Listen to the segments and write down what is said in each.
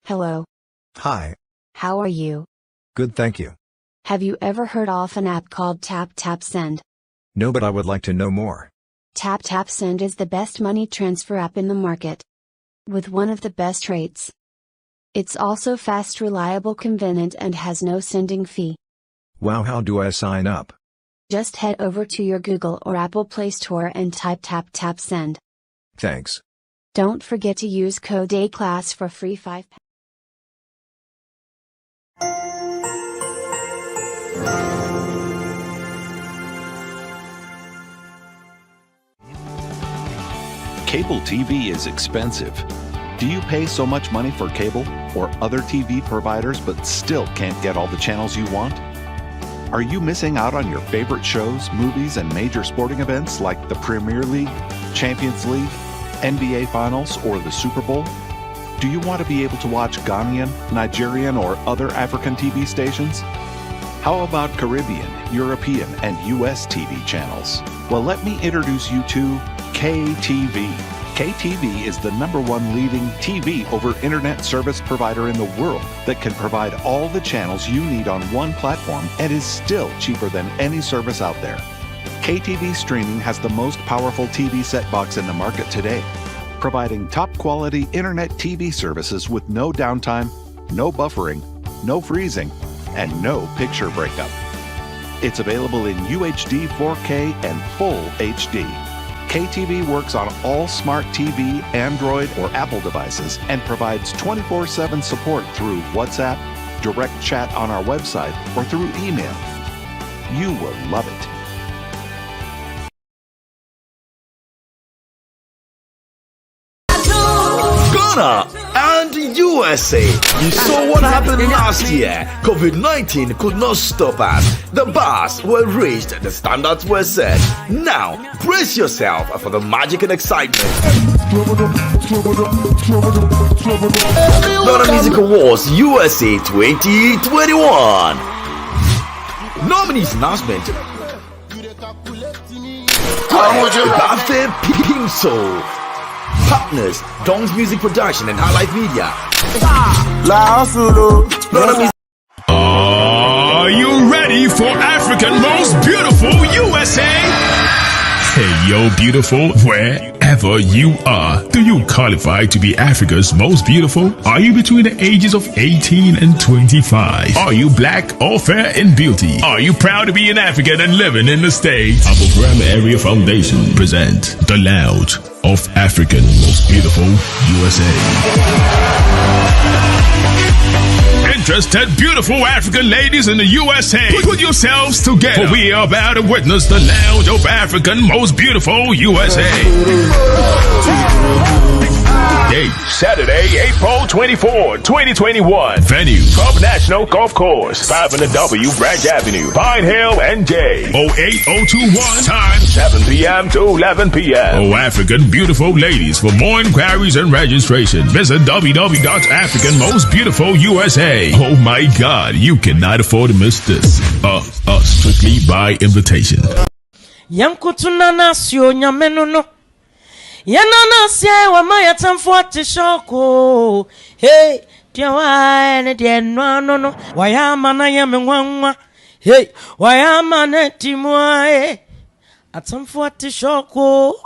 Hello. Hi. How are you? Good, thank you. Have you ever heard of an app called Tap Tap Send? No, but I would like to know more. Tap Tap Send is the best money transfer app in the market, with one of the best rates. It's also fast, reliable, convenient, and has no sending fee. Wow, how do I sign up? Just head over to your Google or Apple Play Store and type Tap Tap Send. Thanks. Don't forget to use code ACLASS for free 5. Cable TV is expensive. Do you pay so much money for cable or other TV providers but still can't get all the channels you want? Are you missing out on your favorite shows, movies, and major sporting events like the Premier League, Champions League, NBA Finals, or the Super Bowl? Do you want to be able to watch Ghanaian, Nigerian, or other African TV stations? How about Caribbean, European, and US TV channels? Well, let me introduce you to KTV. KTV is the #1 leading TV over internet service provider in the world that can provide all the channels you need on one platform and is still cheaper than any service out there. KTV Streaming has the most powerful TV set box in the market today, providing top quality internet TV services with no downtime, no buffering, no freezing, and no picture breakup. It's available in UHD, 4K, and Full HD. KTV works on all smart TV, Android, or Apple devices and provides 24/7 support through WhatsApp, direct chat on our website, or through email. You will love it. Ghana and USA. You saw what happened last year. COVID-19 could not stop us. The bars were raised, the standards were set. Now, brace yourself for the magic and excitement. Ghana Music Awards USA 2021. Nominees announcement. Birthday Pink Soul. Partners, Dong's Music Production and Highlight Media. Are you ready for African Most Beautiful USA? Hey, yo, beautiful, wherever you are, do you qualify to be Africa's most beautiful? Are you between the ages of 18 and 25? Are you black or fair in beauty? Are you proud to be an African and living in the States? Our Program Area Foundation present The Lounge of African Most Beautiful USA. Interested, beautiful African ladies in the USA, put yourselves together, for we are about to witness the Lounge of African Most Beautiful USA. Date, Saturday, April 24, 2021. Venue, Trump National Golf Course, 500W Branch Avenue, Pine Hill, NJ. 08021. Time, 7 p.m. to 11 p.m. Oh, African beautiful ladies. For more inquiries and registration, visit www.africanmostbeautifulusa. Oh my God, you cannot afford to miss this. Strictly by invitation. Yankutuna sio nyamenono. Yanana sia wa maya tamfuate shoko. Hey, tiawa ne die no. Wayama na yamenwanwa. Hey, wayama ne timwa. Atamfuate shoko.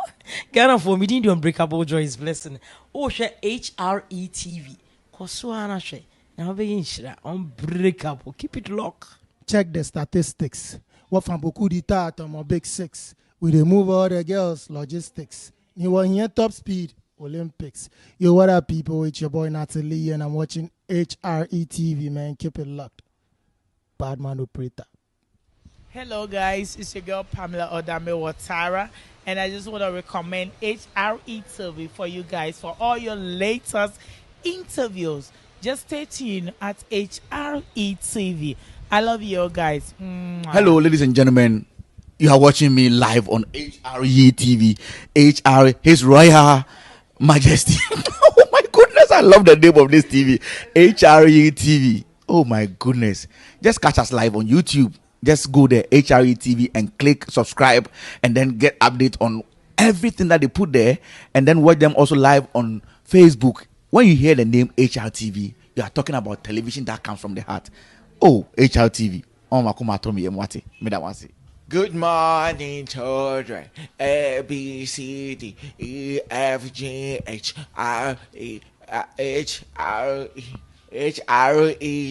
Ghana for me the unbreakable joy is blessing. Oh, share HRE TV. Kosuana she. Now be unbreakable. Keep it locked. Check the statistics. What from beaucoup d'État to my big six. We remove all the girls, logistics. You want here top speed, Olympics. Yo, what up, people? It's your boy Natalie, and I'm watching HRE TV, man. Keep it locked. Badman operator. Hello, guys. It's your girl Pamela Odame Watara, and I just want to recommend HRE TV for you guys for all your latest interviews. Just stay tuned at HRE TV. I love you guys. Mwah. Hello, ladies and gentlemen. You are watching me live on HRE TV. HRE, His Royal Majesty. Oh my goodness, I love the name of this TV. HRE TV. Oh my goodness. Just catch us live on YouTube. Just go there, HRE TV, and click subscribe, and then get update on everything that they put there, and then watch them also live on Facebook. When you hear the name HR TV, you are talking about television that comes from the heart. Oh, HR TV. Oh, makuma tomi emwati. Me that one say. Good morning, children. A B C D E F G H R E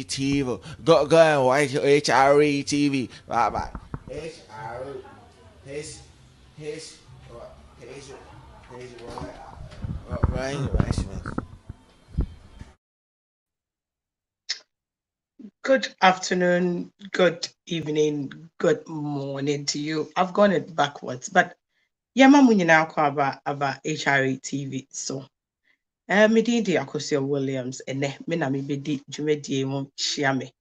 TV. Go and watch HRE TV. Bye bye. Good afternoon, good evening, good morning to you. I've gone it backwards, but yeah, mamu now about HRE TV. So, me di Akosio Williams, and me na me di jumedi mo shiame.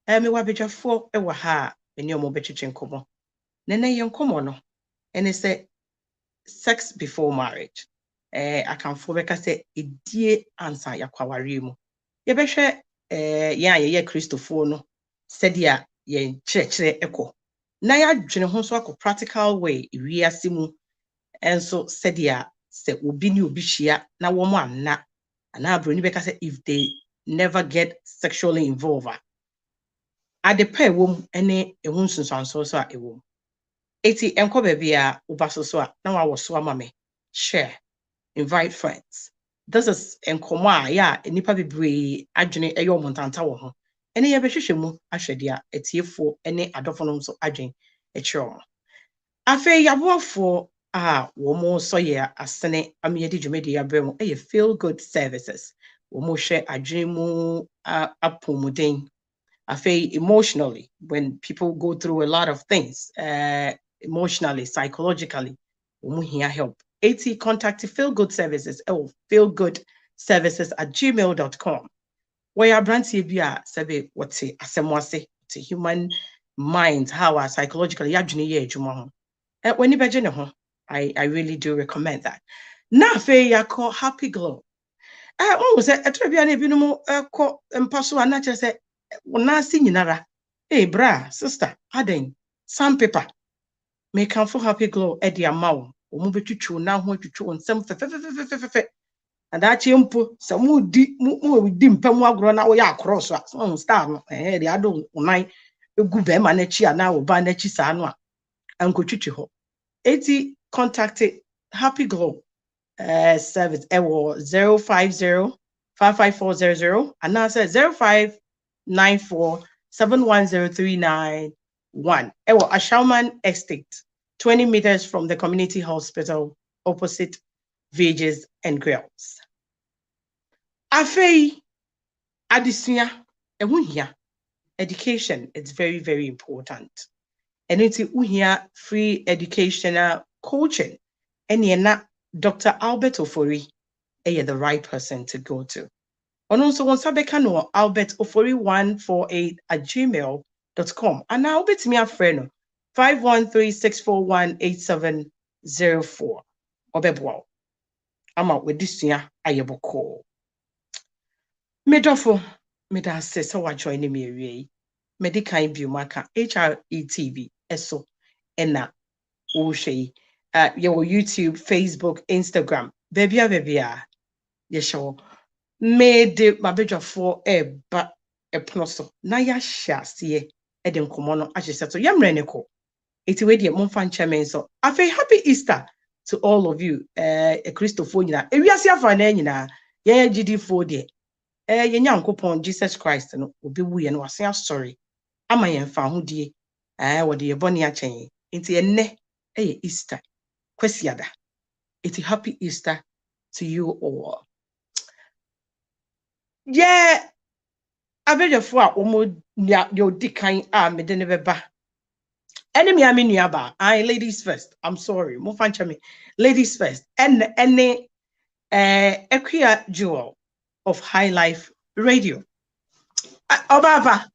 Me wabeja fo ewa ha eni omo bechiche nkomo. Nene yon komo no, and it say sex before marriage. I can for beka say idie answer yakwawari mu. Yebehwe ye Christopher no said ya ye church echo. Na ya dwene ho so akọ practical way wiase mu enso said ya se obi ni obi hia na wo mo anna ana broni beka say if they never get sexually involved ade pa ewom ene ehun sunsanso so a ewom eti enko ba bia obaso so a na wa wo so ama me share, invite friends. This is enkoma ya nipa bebre adwene eyo montanta wo ho ene ye behwehwe mu ahwede a etiefo ene adofo no so adwen ekiro afi yaboafo a wo mo so ye asene amyedi dwumedi ya bremu eye feel good services wo mo hwe adwen mu apomuden afi emotionally when people go through a lot of things emotionally, psychologically wo mo here help 80 contact Feel Good Services feelgoodservices@gmail.com. Where your brand bia sebe what's asemwase to human minds how are psychologically yadwene ye adwuma ho. When you beje ne ho, I really do recommend that. Na fe ya call Happy Glow. What was it? Atrebia na ebinom ko mpaso anache se wona si nyinara. Hey bra, sister, aden sandpaper. Make am for Happy Glow e dia mawo. Omo betwitwu na ho twitwu nsem fe and that chimpo some di mpam agro na wo ya cross so star no dey ado unan egu be ma na chi ana wo ba na chi sa no a ankotwitwi ho 80 contact Happy Glow service ewo 050 55400 and now say 0594710391 ewo Ashauman Estate 20 meters from the community hospital opposite Villages and Grills. Afei, adisuya, ehunhia. Education is very, very important. And it's uhia free educational coaching. And yena Dr. Albert Ofori, you're the right person to go to. And also, once I become Albert Ofori 148@gmail.com. And now Albert me a friend 513-641-8704. Obebwa. I'm out with this year. Ayeboko. Medofo, meda se so wa join me awie. Medical biomaka HRE TV eso ena wo hwe your YouTube, Facebook, Instagram. Bebia ye show. Me de mabedwafo eba epnoso. Na ya hyase e de nkomo no ahyese so yemre ne ko. Iti we de momfa ncheme so. Afi happy Easter to all of you. A Christopher nyina. Ewiase afa na nyina. Ye GD4 de. Ye nyankopon Jesus Christ no obi wu ye no wase asori. Ama ye mfa ho die. Wo de ye boni a chen. Enti enne Easter. Kwesiada. Iti happy Easter to you all. Yeah, abedefo a omo yo dikan a me de ne beba. Enemy I mean yaba. Ladies first. I'm sorry. Mo fancha me. Ladies first. And Equia Jewel of High Life Radio. Obaba.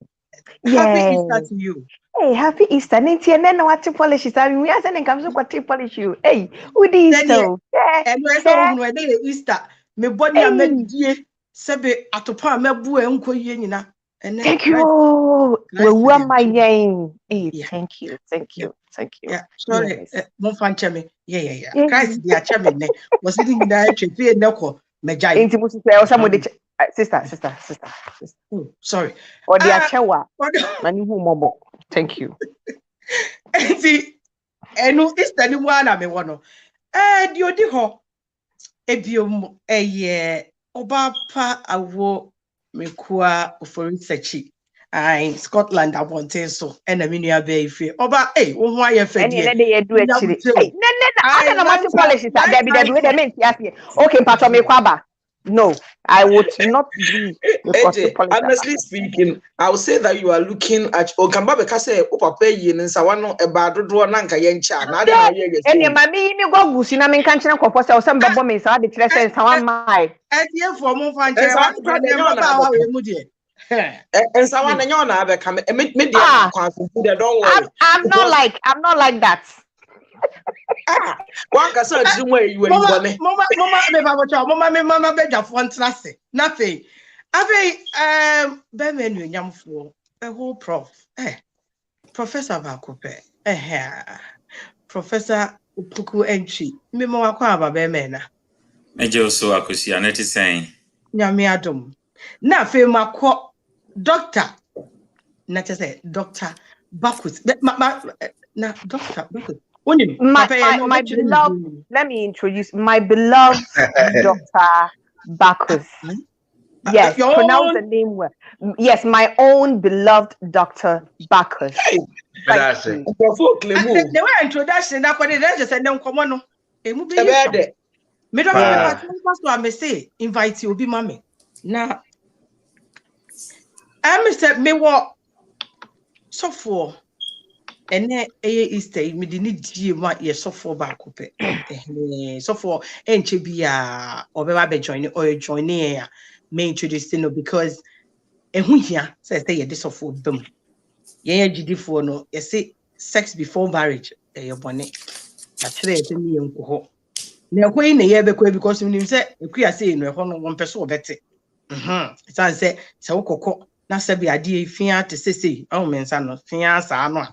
Happy Easter to you. Hey, happy Easter. Ninti and then what to polish is. I mean, we are sending comes to what to polish you. Hey, who did Easter? And we're so Easter. Me body a me die. Sebe atopa me bu enko ye nyina. Thank you. Who am I? Hey, thank you. Yeah, sorry. Mon fan cheme. Yeah. Christ, the cheme. Was it in that trip? No, Majai. Intimacy. Somebody, sister. Oh, sorry. Or the achewa. Thank you. See, and no, it's the one I may want. The odiho. Ebiom oba pa awo mekua for research. Scotland abonten so and a mini abe fe oba wo ho aye fe de I don't know what policies are there be the mean okay pato me kwaba. No, I would not be. Honestly speaking, I would say that you are looking at Okamba say Papa yin and Sawano about Dodo Nanka Yencha. Now, and your mammy, you go Busina, mean can't or some bomb is the dress and someone my. And here for more fun, and Sawana Yona become a media. Don't worry. I'm not like that. One can search the way you were Mama, beg of one nothing. Bemen yam for a whole prof. Professor Bakope. Professor Upuku entry. Memo aquaba bemena. Major so akusia net is saying. Yami Adam. Na fe mako doctor. Not just say Dr. Bakus. Na Dr. Bakus. My beloved, let me introduce my beloved Dr. Bacchus. Yes, pronounce the name well. Yes, my own beloved Dr. Bacchus. The way introduction, that's what it is. And then come on. Me don't say invite you, be mommy. Now, I said me what so for. And then Easter, me didn't do what you so for back up. So for NCBA or be joining me introducing because who here says they this of for them. Yeah, GD for no, you see sex before marriage, your bonnet. Actually, it's me uncle. Now, when the year because when you say, if we are saying one person better. It's I say, so coco, now say be idea fear to say, oh, men, son, fear, son.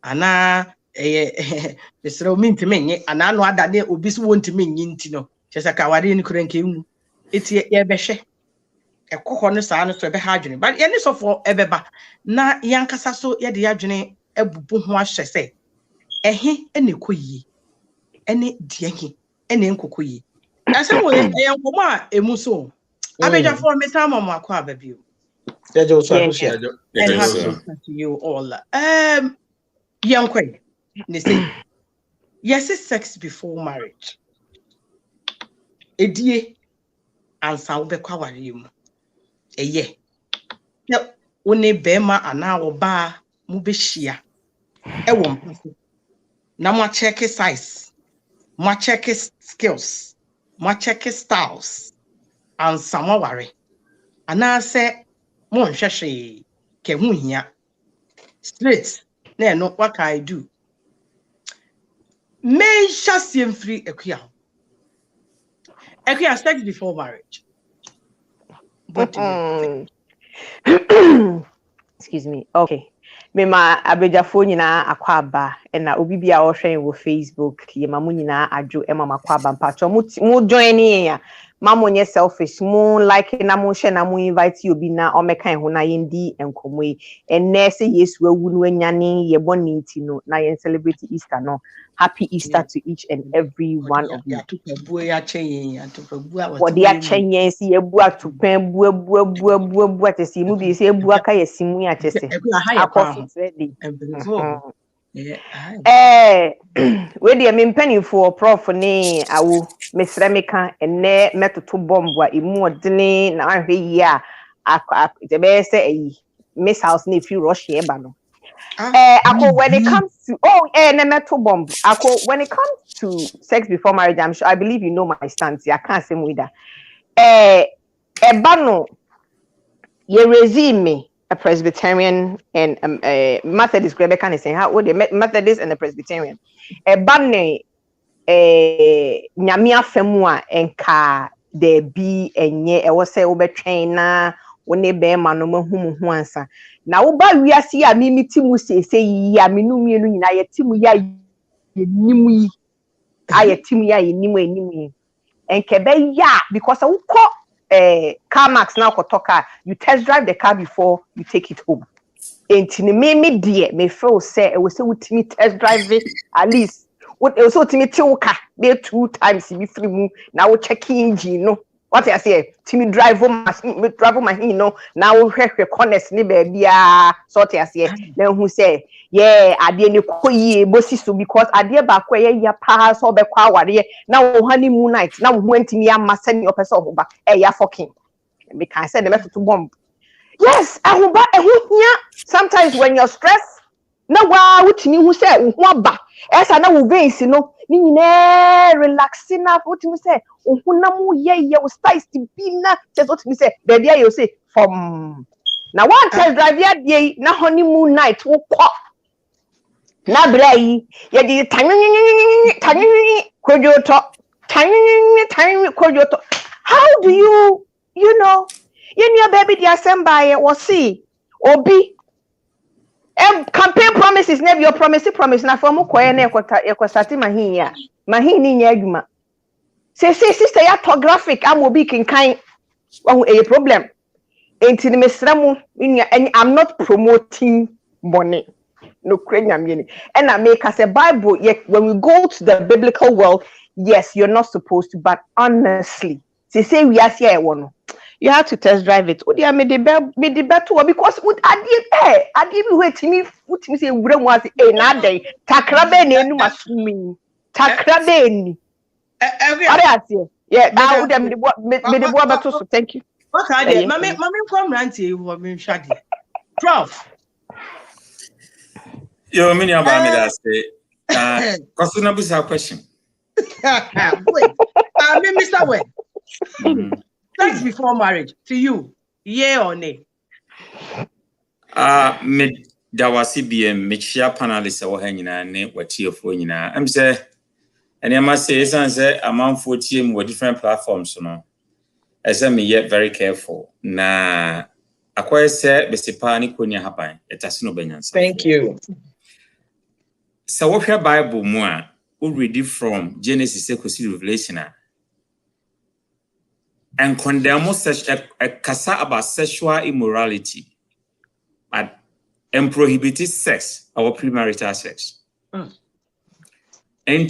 Ana the so mean to me and I know that they will be so to me no just like I didn't couldn't kill it's ye beshe a cook on the sound to be hard but any so for ever na yankasa so ye the adwene ebubu ho ahye se ehe ene koyi ene diahi ene nkokoyi na se wo ye nkomo a emu so abeja for me time mo akwa babio Jajo so akosia to you all young queen, they say, yes, it's sex before marriage. A dear answer will be quavarium. A ye. Now, when a bema and our bar mubishia. A woman. Now, my check his size, my check his skills, my check his styles, and some worry. And I say, Mon Shashi, Kemunia. Straight. No, what can I do? May just seem free equia. Equia sex before marriage. But excuse me. Okay. Me ma abeja phone na akwaba and na obi bia o hwen wo Facebook ye ma mu nyina adwo e ma makwaba mpacho mu join ya mama onye selfish mu like na mu hwe na mu invite you bi na o mekan ho na yendi enkomwe enne se yesu awu no anyane ye boni nti no na yen celebrate Easter no. Happy Easter to each and every one of you. For the achenye si ebu atupen bu to see mu bi se ebu aka yesimu ya chese. Akofit ready. We dey mempani for prof ne awu mesremeka enne metoto bomb wa emu odene na ahwe yi a the be say eyi miss house na if you rush here ba no. When it comes to metal bomb, when it comes to sex before marriage, I believe you know my stance. I can't say with that. Bano, you resume me a Presbyterian and Methodist. Rebecca is saying how would the Methodist and the Presbyterian? Bane, nyamia femua enka de bi enye. I was say over trainer. when they bear man no whom once. Now, by we are see a mimi timu say, ya minumi, I timu ya nimu, I timu ya nimu, and kebe ya because I will call car max now kotoka. You test drive the car before you take it home. And me dear, me feel say it was so with me test drive it at least. What also to me tilka there 2 times if you now check engine no. What I say, Timmy drive my no now we corners ni baby sort I say then who say yeah I didn't koye bossy so because I dear back where ya pass or be kwa now honeymoon night now went to me and must send your person over ya fucking because I said the method to bomb. Yes, I will buy a hoop sometimes when you're stressed. Now, wow, which me who say, Wamba, as I know, veins, you know, relaxing enough. What you say, Unamu, ye, was spice to be not just what me say. The day you say, from now, one test drive ye, now honeymoon night, will pop. Now, Bray, ye did tiny, could you talk? Tiny, could you talk? How do you know? Your baby, dear, send by it or see or be. Campaign promises never your promise na from Koya Ekosati Mahini Yaguma. Say, sister, graphic, I will be kind a problem. Ain't in the and I'm not promoting money. No cranium. And I make us a Bible, yet when we go to the biblical world, yes, you're not supposed to, but honestly, say we are here one. You have to test drive it. Odi made the better because what I did wait me say we was na day takrabe ne enu masumi takrabe ni yeah now them me the boy better so thank you. What are they mama come rant you for me shadi prof Yo mini about me that say question busa question wait Mr. Wen sex before marriage to you, yeah or nay? Me that was CBM, me chia panelists are hanging on ne what you for you know. I'm say, and I must say, among 14 with different platforms, you know. As I me yet very careful. Na acquire say, Bestipani kunya happen. It has no benefits. Thank you. So what your Bible more? We read it from Genesis to Revelation. And condemn such a kasa about sexual immorality and prohibited sex, our premarital sex. And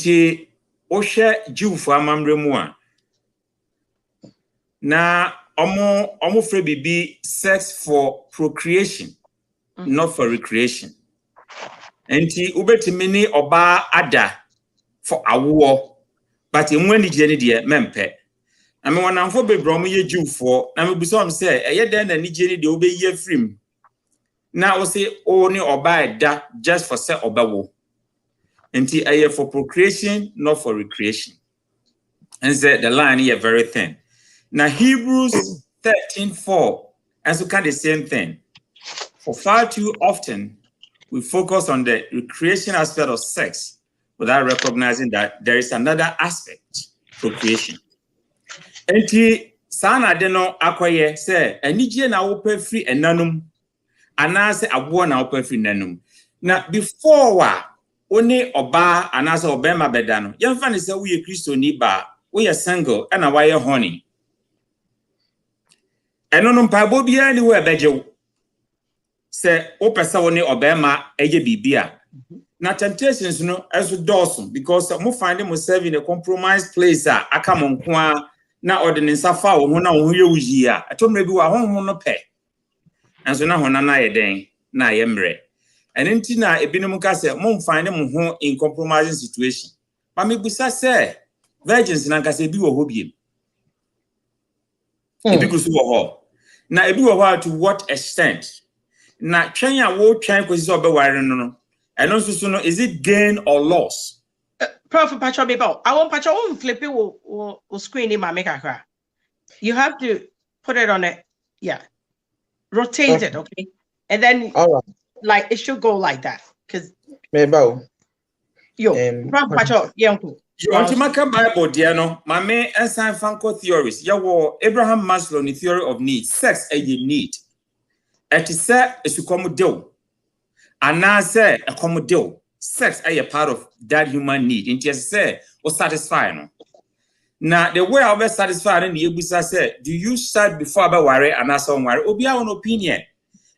the Osha Jew for Amamremua. Now, omo free be sex for procreation, not for recreation. And the ubetimini oba ada for a war, but in when the jenny dear mempe. I mean, when I'm for be brom ye Jew for, I mean, some say, a year then and Nigeri de obey ye free. Now, say, only or buy that just for set or bawo. And a year for procreation, not for recreation. And said the line here very thin. Now, Hebrews 13:4, and so kind of the same thing. For far too often, we focus on the recreation aspect of sex without recognizing that there is another aspect, procreation. Enti sana deno akwaye say enije na wo pa free enanum anase abo na wo pa free nanum na before wa oni oba anase obema beda no yemfa ne say wo ye Kristo ni ba wo ye single na wa ye honey enonum pa bo bia ni wo ebeje say wo pesa wo ni obema eje bibia na temptations no as dawson because mo find them serving a compromised place aka mo nko na ordinance safa wo ho na wo ye wuyi a atomre bi wa honhon no pe anso na hona na ye den na ye mre enti na ebinum ka se mo find mo ho in compromising situation but me busa se virgins na ka se bi wo ho biem ebi gusu wo ho na ebi wo ho to what extent na twen a wo twen ko se obeware no and also no is it gain or loss? Prof. Pacho Bebo, I want Pacho flip it or screen in my maker. You have to put it on it, yeah. Rotate it, okay? And then like it should go like that. Because Mebo. Yo, Pacho, Yanko. You want to make a Bible, dear no? My main and science funko theories. Yawo Abraham Maslow, the theory of need. Sex a need. It is said is to come do. And now say a come do. Sex a part of that human need. And just say or satisfy no. Now the way I was satisfied in the Ebusa said, do you start before about worry and ask on worry? Obi our opinion.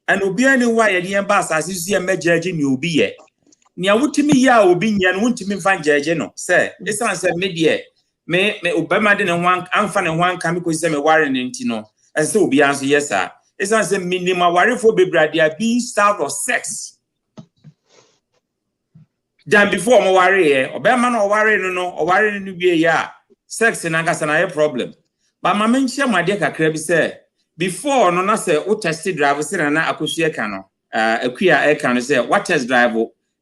And obi any why the ambassador as you see a judging you be ye. Nia wutimi ya obi nya no wuntimi fan judge no. Say, this answer media. Me Obama didn't want amfa ne wan kan because say me worry nti no. And so obi answer yes sir. This answer minimum worry for baby they are being starved of sex. Than before mo worry Obama no worry no or worry no be ya. Sex in Ankasa na problem. But my mention my dear kakra bi say before no na say o test drive say na akohie ka no akuya e ka no say what test drive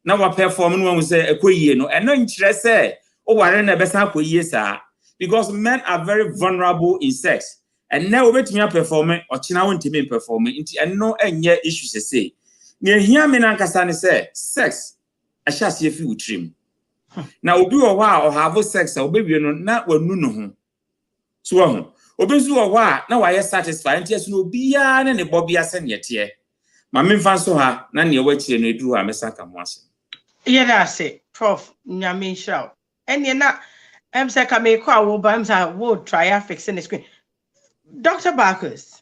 na wa perform no we say akoyie no eno nkyere say o ware na besa akoyie sa because men are very vulnerable in sex and now we betumi perform o china wontimi perform nti eno enye issue say na ehia me na Ankasa ne say sex a sha se fi utrim. Na obi wo wa o have sex a obewie no na wanu no ho so ho obi zu wo wa na wa ye satisfied ntia so no bia na ne bobia se ne yete ma me mfa so ha na ne wa chire no eduru ha mesaka mo ase Yeah, that's it. Prof Nyamin shout. And you're not say ka me kwa wo ba say wo try fixing the screen. Dr. Barkus.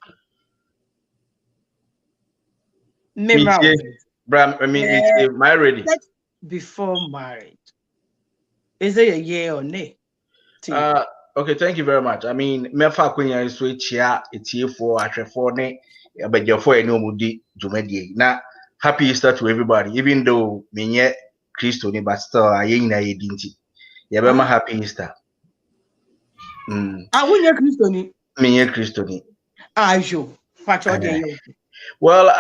My ready. Before marriage. Is it a yeah or nay? Okay, thank you very much. I mean, mefa kwenya iso chia etiefo ahwefo ne abegyafo ene omudi dwumadi. Na happy Easter to everybody. Even though menye Christo ni but still ayen na yedinti. Yebema happy Easter. Wunye Christo ni? Menye Christo ni. Ajo. Pacho de. Well,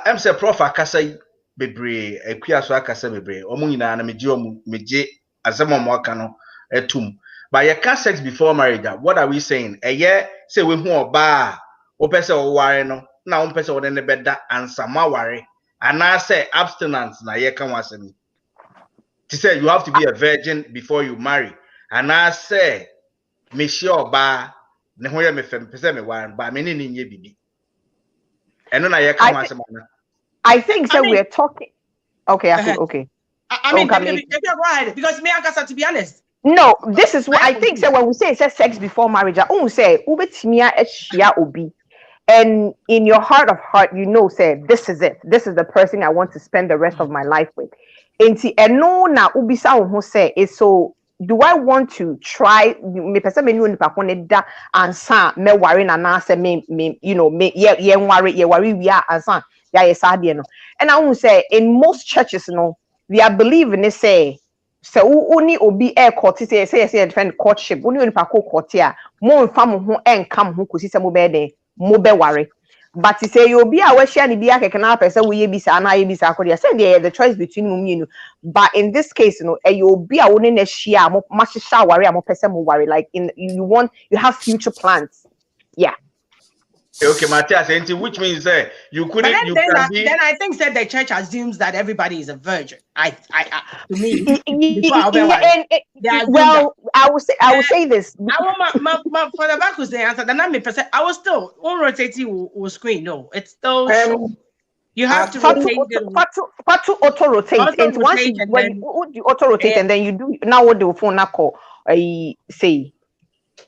I'm say prof akasa bebre akua so akasa bebre. Omo nyina na meje asemo mo aka no etum. But you can't sex before marriage. What are we saying? Yeah, say we who oba o pese o ware no na o pese o de ne beda answer ma ware. And I say abstinence na ye kan wasemi. To say you have to be a virgin before you marry. And I say me sure oba ne ho ye me fem pese me ware ba me ni nye bibi. Eno na ye kan wasemi na. I think so we're talking. Okay, okay. I mean, go ahead because me Ankasa, to be honest. No, this is what I think. So when we say sex before marriage, I won't say ubetimia eshia obi, and in your heart of heart, you know, say this is it. This is the person I want to spend the rest of my life with. And no na ubisa who say is so. Do I want to try? Me person me nu nipa kone da ansa me worry na na say me you know me ye worry we are ansa ya yesadie no. And I won't say in most churches no we are believing they say. So only obi court say defend courtship only on pa court here mo nfa mo ho enka mo ho kosi se mo be den mo be ware but say you obi a we share ni bia keke na person we ye bisa na ye bisa akodi say the choice between mo you know but in this case you know you obi a woni na share mo mashisha ware mo person mo ware like in you have future plans yeah. Okay, Matthias, which means you couldn't. Then I think that the church assumes that everybody is a virgin. To me, well, I will say this. I want my for the back was the answer. Then I was still on rotating screen. No, it's still you have to rotate. Auto rotate. And once you auto rotate, and then you do now what the phone now call say.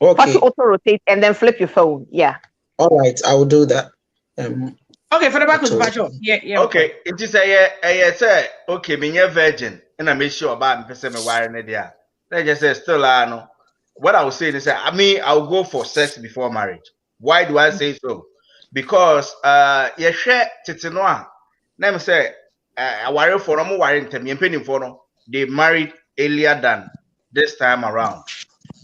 Okay. Auto rotate and then flip your phone. Yeah. All right, I will do that. Okay, for the back was Pacho. Yeah. Okay, it is say okay, me virgin, and I make sure about me person me wire ne there. Let's just say still no. What I was saying is I mean I'll go for sex before marriage. Why do I say so? Because you share titinoa. Let me say I worry for no worry ntem yempeni for no. They married earlier than this time around.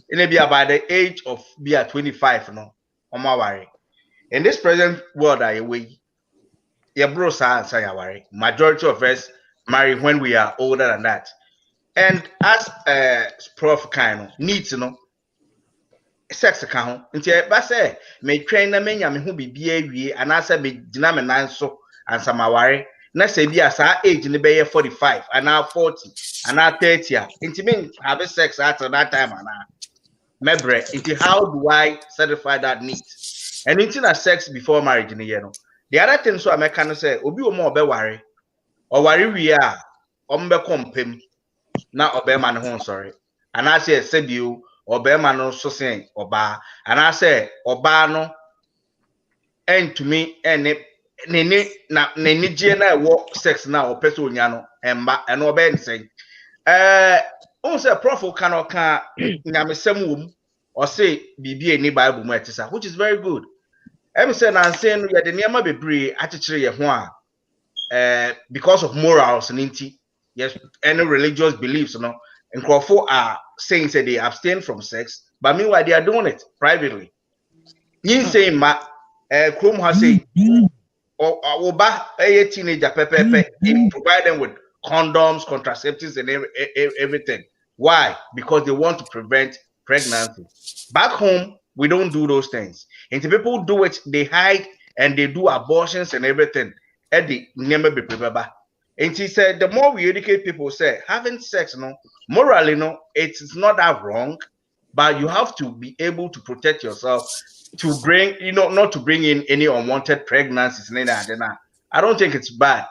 It may be about the age of be at 25 no. On my worry. In this present world, your bros are worry. Majority of us marry when we are older than that. And as Prof kind needs to know sex account. Until I say, may train the men who be BA and I said, be dynamic so and some worry. na say bi as age ni be 45 and now 40 and now 30 intimate have sex at that time and mebre into how do I satisfy that need and into that sex before marriage ni you know the other thing so I can say obi o mo be ware or ware wi a o mbe kompem na obe man ho sorry and I say sebio obe man no so say oba and I say oba no and to me and nene gye na wo sex na o pese onya no emba and obe nseng on say prof can nyamesem wom or say bibi any bible mu etisa which is very good em say na say no ye de niam bebre akekere ye ho a because of morals and inti yes any religious beliefs no nkrofo are saying say they abstain from sex but meanwhile they are doing it privately yin say ma krom ha say or oba a teenager pepe provide them with condoms, contraceptives, and everything. Why? Because they want to prevent pregnancy. Back home, we don't do those things. And the people do it, they hide and they do abortions and everything. Eddie never be prepared. And she said, the more we educate people, say having sex, no, morally, no, it's not that wrong, but you have to be able to protect yourself to bring, not to bring in any unwanted pregnancies. I don't think it's bad.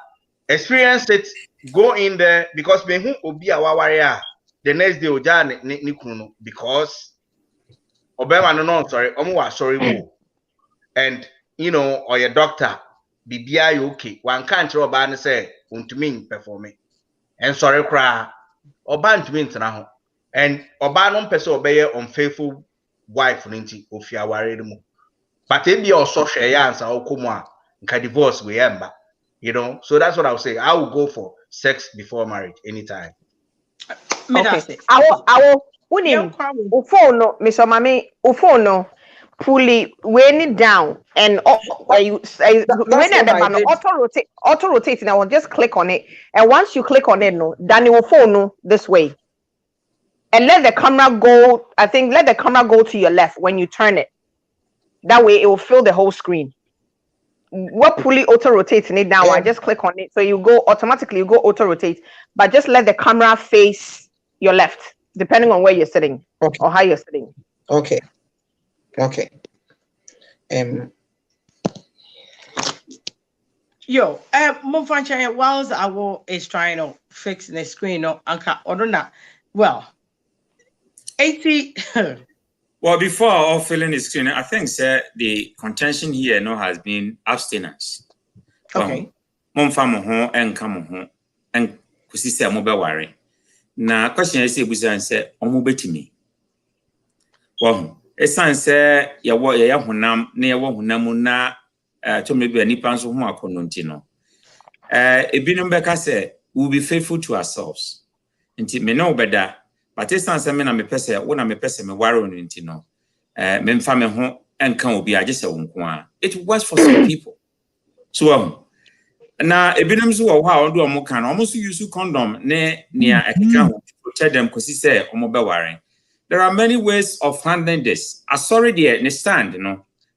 Experience it. Go in there because me who obi a wawaria the next day oja ni kunu because obema no sorry omo sorry wo and or your doctor bibia you okay one can't oba ne say untumi perform and sorry cry oba ntumi ntena ho and oba no mpese obeye unfaithful wife nti ofia ware mu but e bia oso hwe ya ansa okomu a nka divorce we emba so that's what I would say. I will go for sex before marriage anytime. Okay. I will phone no, Mr. Mami, phone no, fully weighing it down and when auto rotate, and I will just click on it. And once you click on it, no, then it will phone no this way. And let the camera go. I think let the camera go to your left when you turn it. That way it will fill the whole screen. What fully auto rotating it now? I just click on it, so you go automatically. You go auto rotate, but just let the camera face your left, depending on where you're sitting or how you're sitting. Okay. Yo, Mumfancha, whilst I is trying to fix the screen, no, Anka, or not. Well, 80. Well, before all filling the screen, I think the contention here has been abstinence. Okay. Momfa mo ho enka mo ho en kusisi amobe ware. Na question is ebusan say omo betimi. Well, esan say ya honam na ya honam na to maybe anipa nso ho akono nti no. Ebinom beka say we will be faithful to ourselves. Nti me no obeda. But it's not something I'm a person, when I'm a person, me worry on it, men family home and can be I just a it works for some people. So, now a binum so how do a more can almost use condom near a can protect them because he said, worrying. There are many ways of handling this. I sorry, dear, stand,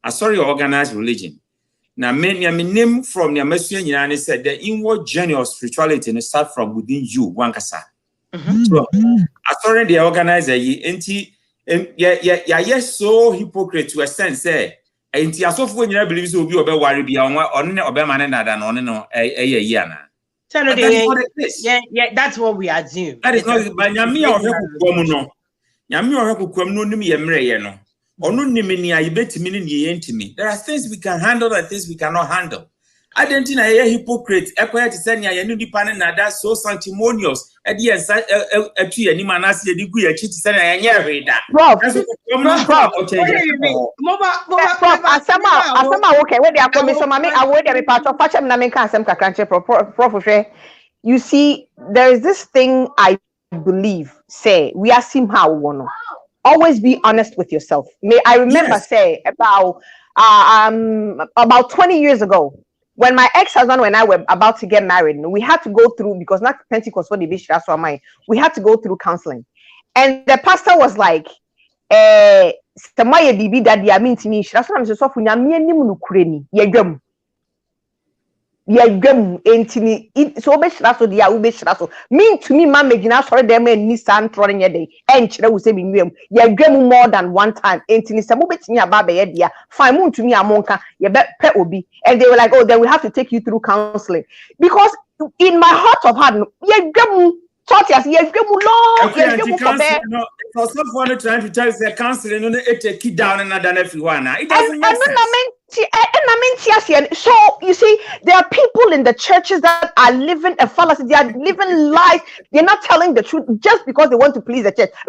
I sorry, organized religion. Now, many name from the Messiah and said the inward journey of spirituality start from within you, Wankasa. So, I sorry the organizer yes so hypocrite to a sense say enti asofu when you believe so be obe worry bia on obe man na da no no yeah that's what we assume. That is not nyame ohwekukwam no nyame ohwekukwam no nim ye mreye no onu nim ni ayebetimi ni ye ntimi. There are things we can handle and things we cannot handle. I don't think a hypocrite. Equate to send ya new dependent na that's so sanctimonious. Yes, a tree and manasi degree a cheat to send a reader. Prof, okay, where they are coming. So, mammy, I would have a part of Pacham Namika Sam Kakanche, Prof. You see, there is this thing I believe, say, we are somehow one. Always be honest with yourself. May I remember, say, about 20 years ago. When my ex-husband and I were about to get married, we had to go through, because not Pentecost for the bishop, that's what mine. We had to go through counseling. And the pastor was like, that's what I'm saying. So, ye gwam entini so be shira so dia wo be shira so mean to me man megina sori dem en ni santro nye dey en kire wo se bi nwam ye gwam more than one time entini se mo betimi aba be ye dia fine mo to me amonka ye be pe obi and they were like, oh, then we have to take you through counseling because in my heart of heart ye gwam thought yes ye gwam long ye gwam for be no for someone trying to tell you counseling no it take it down and than everyone it doesn't make sense. So you see, there are people in the churches that are living a fallacy. They are living lies. They're not telling the truth just because they want to please the church. So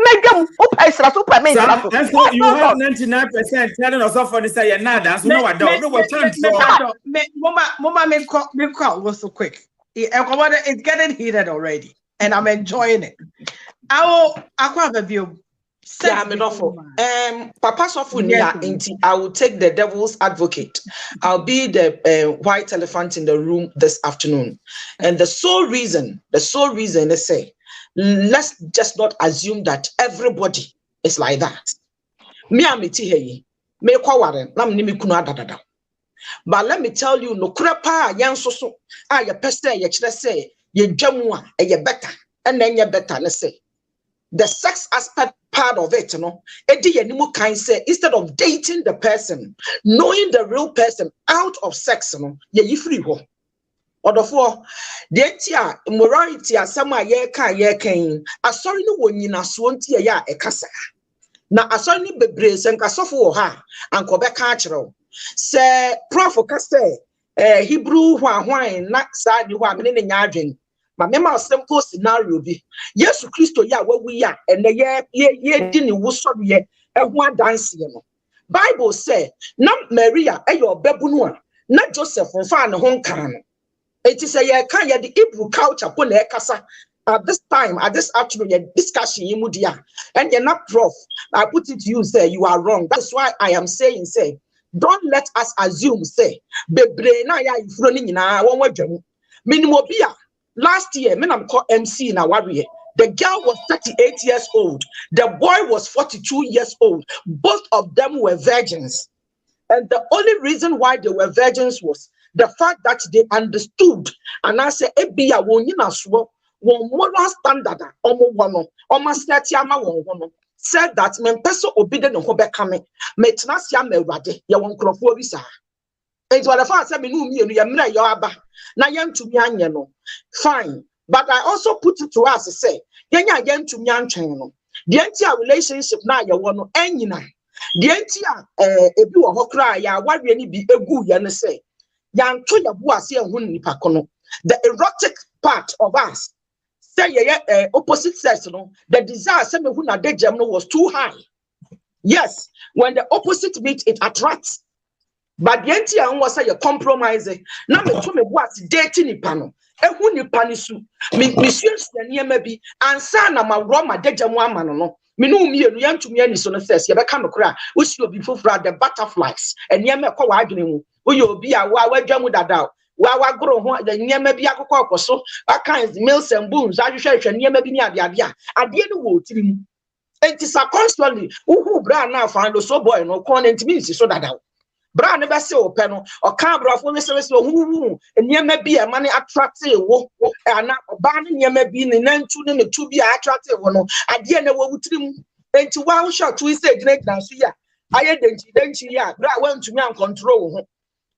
you have 99% telling us off on the side. Nah, that's no one don't. No one can't. Mama, make call was so quick. It's getting heated already, and I'm enjoying it. I have a view. Yeah, I'm enough. Papa Sofunia, I will take the devil's advocate. I'll be the white elephant in the room this afternoon. And the sole reason, let's say, let's just not assume that everybody is like that. But let me tell you, no crepa yan so ya peste ya chire say ye dwamwa ye better and then ye better let's say. The sex aspect part of it, say instead of dating the person, knowing the real person out of sex, ye free ho. Or therefore, the morality as some ye can. I sorry no one in a swanty ya a casa. Now I saw ni bebrace and casofo ha and Quebec cultural. Say Prof. Caste, Hebrew wine, not sad you are in yarding. But remember simple scenario be yes Christo ya where we are and the ye didn't was sorry and one dance. Bible say not Maria your bebunua, not Joseph from fan home can. It is a year can the Hebrew culture upon the casa at this time, at this afternoon discussion imudia and you're not prof. I put it to you say you are wrong. That's why I am saying say don't let us assume say bebrena ya running in our one way minimobia. Last year, I'm called MC in Awarie. The girl was 38 years old. The boy was 42 years old. Both of them were virgins. And the only reason why they were virgins was the fact that they understood. And I said, Ebia wonina swo, one moral standard, almost said that men person obedient no hobe kame. Metnasia me rade, ya won krofo bisa. And so the fact said, fine, but I also put it to us to say, Yanya yen to nyan channel. The entire relationship now you want no enina. The entire ebi wo hokra ya wadwe ni bi egu ya ne say. Yan to ya bu ase ehun nipa kono. The erotic part of us say opposite sex no, the desire say me hu na degem no was too high. Yes, when the opposite meet it attracts. But the entire was say you compromise. Now me to me what dating nipa no. Ehu nipa ni su me suasua maybe ansa na ma roma degya mu ama no me no mienu yantumi ani so no ses ye beka me kra wo si obi fofura the butterflies eniyema ekọ wa adwene mu wo ye obi a wa wadwa mu dada wa goro ho eniyema bi akokọ okoso akan mills and boons ahwehwe eniyema bi ni ade no wo tiri mu enti consequently wo bra na fa no so boy no kon enti mi si so dada bra ne be se ope no o kan brafo ne se hu eniyema bi e mane attractive wo ana oba ne eniyema bi ne nantu ne tu bi attractive wo no ade ne wo wutirim enti wa wo shot we say gina so ya aye denchi ya bra wantumi an control ho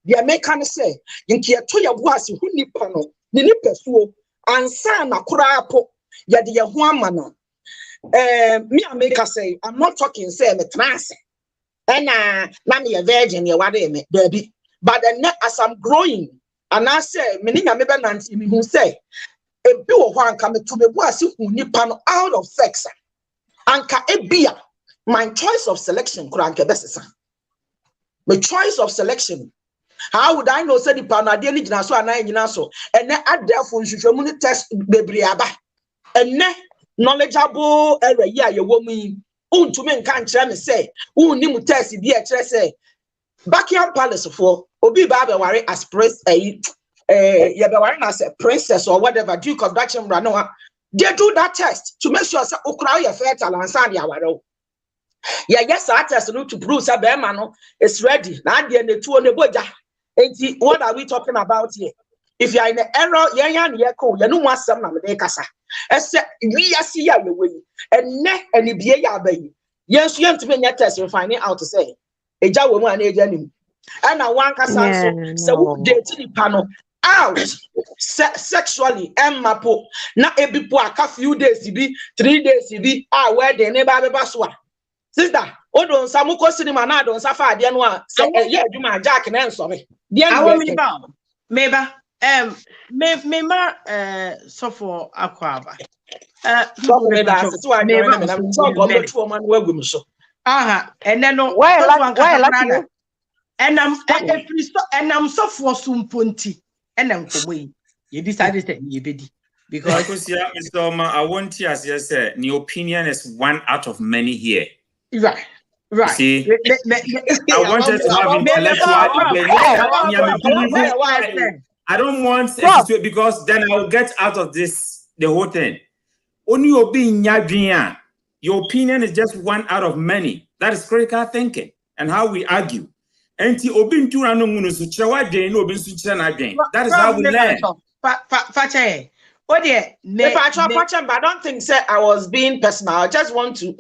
de make ne say yinki eto ya bo ase hu nipa no ne nipa suo ansa na kura apo ya de ye ho amana me America say I'm not talking say me trance and na me a virgin ye wade me baby but then as I'm growing and I say me nya me be nanti me hu say e bi wo ho anka me to me bo ase hu nipa no out of sex anka ebia my choice of selection kura anka besesa my choice of selection how would I know say nipa no ade ni gina so anan gina so ene adefo nhwehwemu ni test bebre aba ene knowledgeable area ya ye wo mu untumi nka nkyere me say unni mu test bi e kyere say Buckingham Palace for obi ba be ware as prince ye be ware na say princess or whatever Duke of Dutchenbra no they do that test to make sure say okra your fertile and sand ya ware yes that test no to prove say be man no is ready na de ne tuo ne boja enti what are we talking about here if you are in the error, you know what some of the kasa. We are see your way, and ne and the be a baby. Yes, you have to be test and finding out to say a job woman age and I want kasa so date the panel out sexually and mapo. Now a people a few days to be 3 days to be where they never baswa. Sister, Odon Samuko cinema na don safa de no a say yeah djuma Jack na enso me. I want me ba. Meba mema so for akwaba. So me da so I know me na so go to woman wagum so. Aha, and then no why like and I'm so for sumponti and I'm komo you decided that you bedi because yeah, Mr. Oma, I want to as you say, the opinion is one out of many here. Right. Right. See, I wanted to have intellectual. I don't want to because then I will get out of this the whole thing. Only your opinion is just one out of many. That is critical thinking and how we argue. That is how we learn. But I don't think I was being personal. I just want to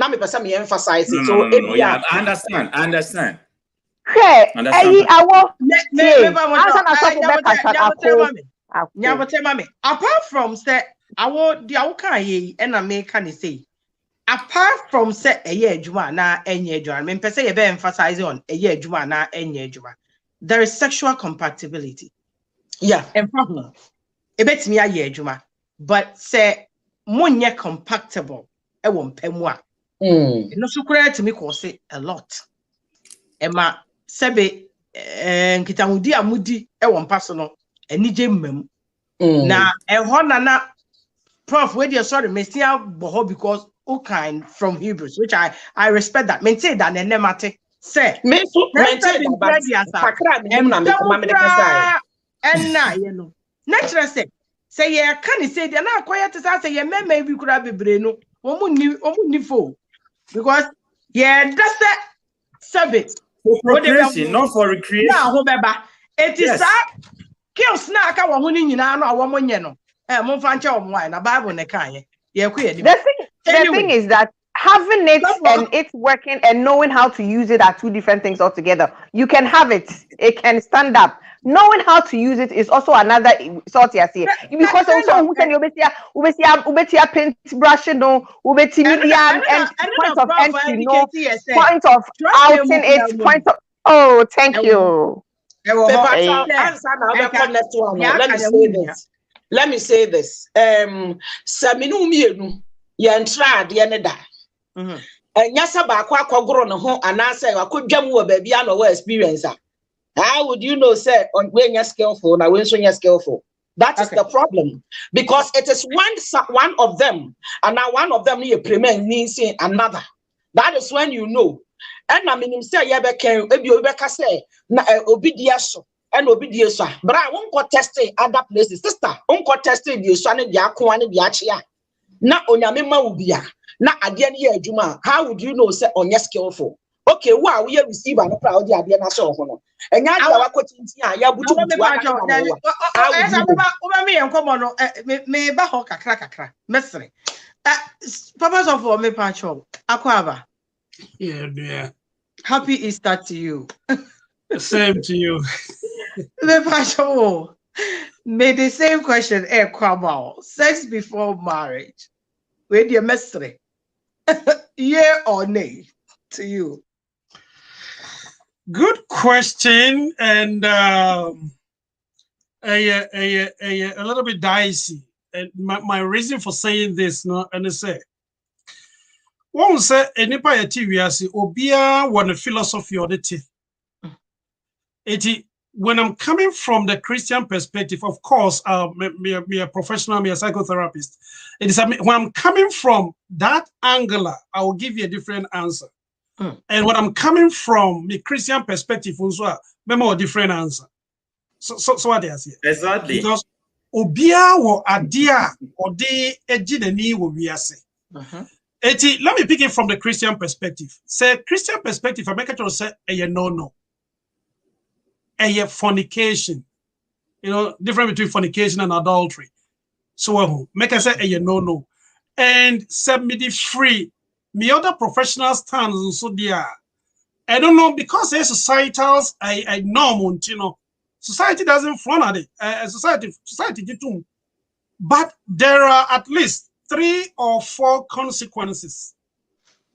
emphasize it. No, yeah, I understand. Hey, apart from say and I make can say apart from say a year juma na enye juma me pese ye be emphasize on a year juma na enye juma there is sexual compatibility. Yeah, and problem e betimi aye juma but say monye compatible e won pemu a no so kura to me cause a lot ema sebe nkitamudi amudi e won paso no enije mmam na ho na prof we dey sorry mesia boho because kind from Hebrews, which I respect that. Maintain that and nemate say maintain and now you know natural say yeah can say they na quiet to say yeah maybe could have be breno omu fo because yeah that's that service for procreation not for recreation na ho beba it is kills na aka wo ho ni nyina no awo monye no mo fa nche omo na Bible ne kan ye the thing is that having it and it's working and knowing how to use it are two different things altogether. You can have it can stand up. Knowing how to use it is also another sort of thing. Because also ubetia paint brush no ubeti medium and point of entry no point of outing it point of thank you. Let me say this. Saminu mienu yentra de ne da. Nyasa ba kwa kwagoro ne ho anase akodwam wo ba bia no wa experience. How would you know say on when you're skillful na when so you're skillful? That is the problem because it is one of them and now one of them you means another. That is when you know. And I mean say ye be ken ebi obi ka say na obi dia so and obi die so but I won't go testing other places sister won't go testing die so ne dia ko ane dia chia na onyame ma ubia na ade ne ye adwuma. How would you know say on your skillful? Okay, wow, we receive an proud idea na so ho no enya ade wa kwatinti a ya butu butu me ba ho kakra mesre papa so for me pacho akwaba yeah happy Easter to you. Same to you. Me pacho may the same question kwaba sex before marriage where the mesre yeah or nay to you. Good question and a little bit dicey. And my reason for saying this, no, and I say, one say enipa yeti wiase obia one philosophy or the teeth. When I'm coming from the Christian perspective, of course, me a professional, me a psychotherapist. It is when I'm coming from that angle, I will give you a different answer. And when I'm coming from the Christian perspective, also, a different answer. So what I say? Exactly. Because obia wo adia or de ejideni wo wiase. Let me pick it from the Christian perspective. Say Christian perspective, I make it to say a no. A fornication. You know, difference between fornication and adultery. So make us say no. And submit free. Me other professional stands so there. I don't know, because there's societals I know, you know. Society doesn't front at it. Society did too. But there are at least 3 or 4 consequences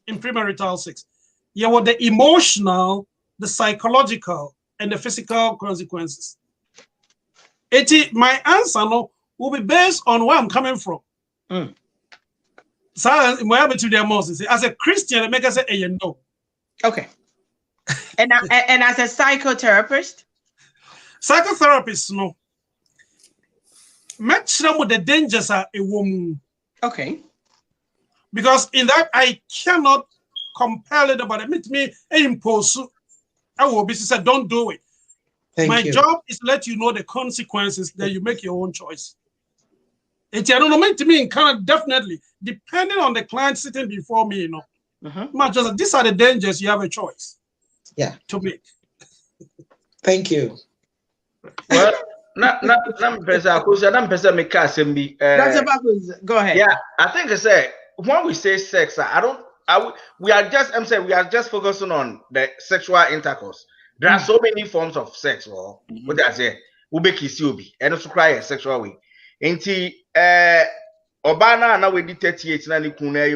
in premarital sex. You have the emotional, the psychological, and the physical consequences. My answer no will be based on where I'm coming from. So as a Christian, I make us say no. Okay. And as a psychotherapist? Psychotherapists no. Make sure the dangers are a woman. Okay. Because in that I cannot compel it, but it me impose. I will be said, don't do it. My job is to let you know the consequences, that you make your own choice. It's I don't know, meant to me in Canada, definitely, depending on the client sitting before me, you know. Not just these are the dangers, you have a choice. Yeah. To make. Thank you. Well, go ahead. Yeah, I think I say when we say sex, we are just focusing on the sexual intercourse. There are so many forms of sex. Well, what I say, ube kisiobi, and also cry a sexual way. Inti Obana now we did 38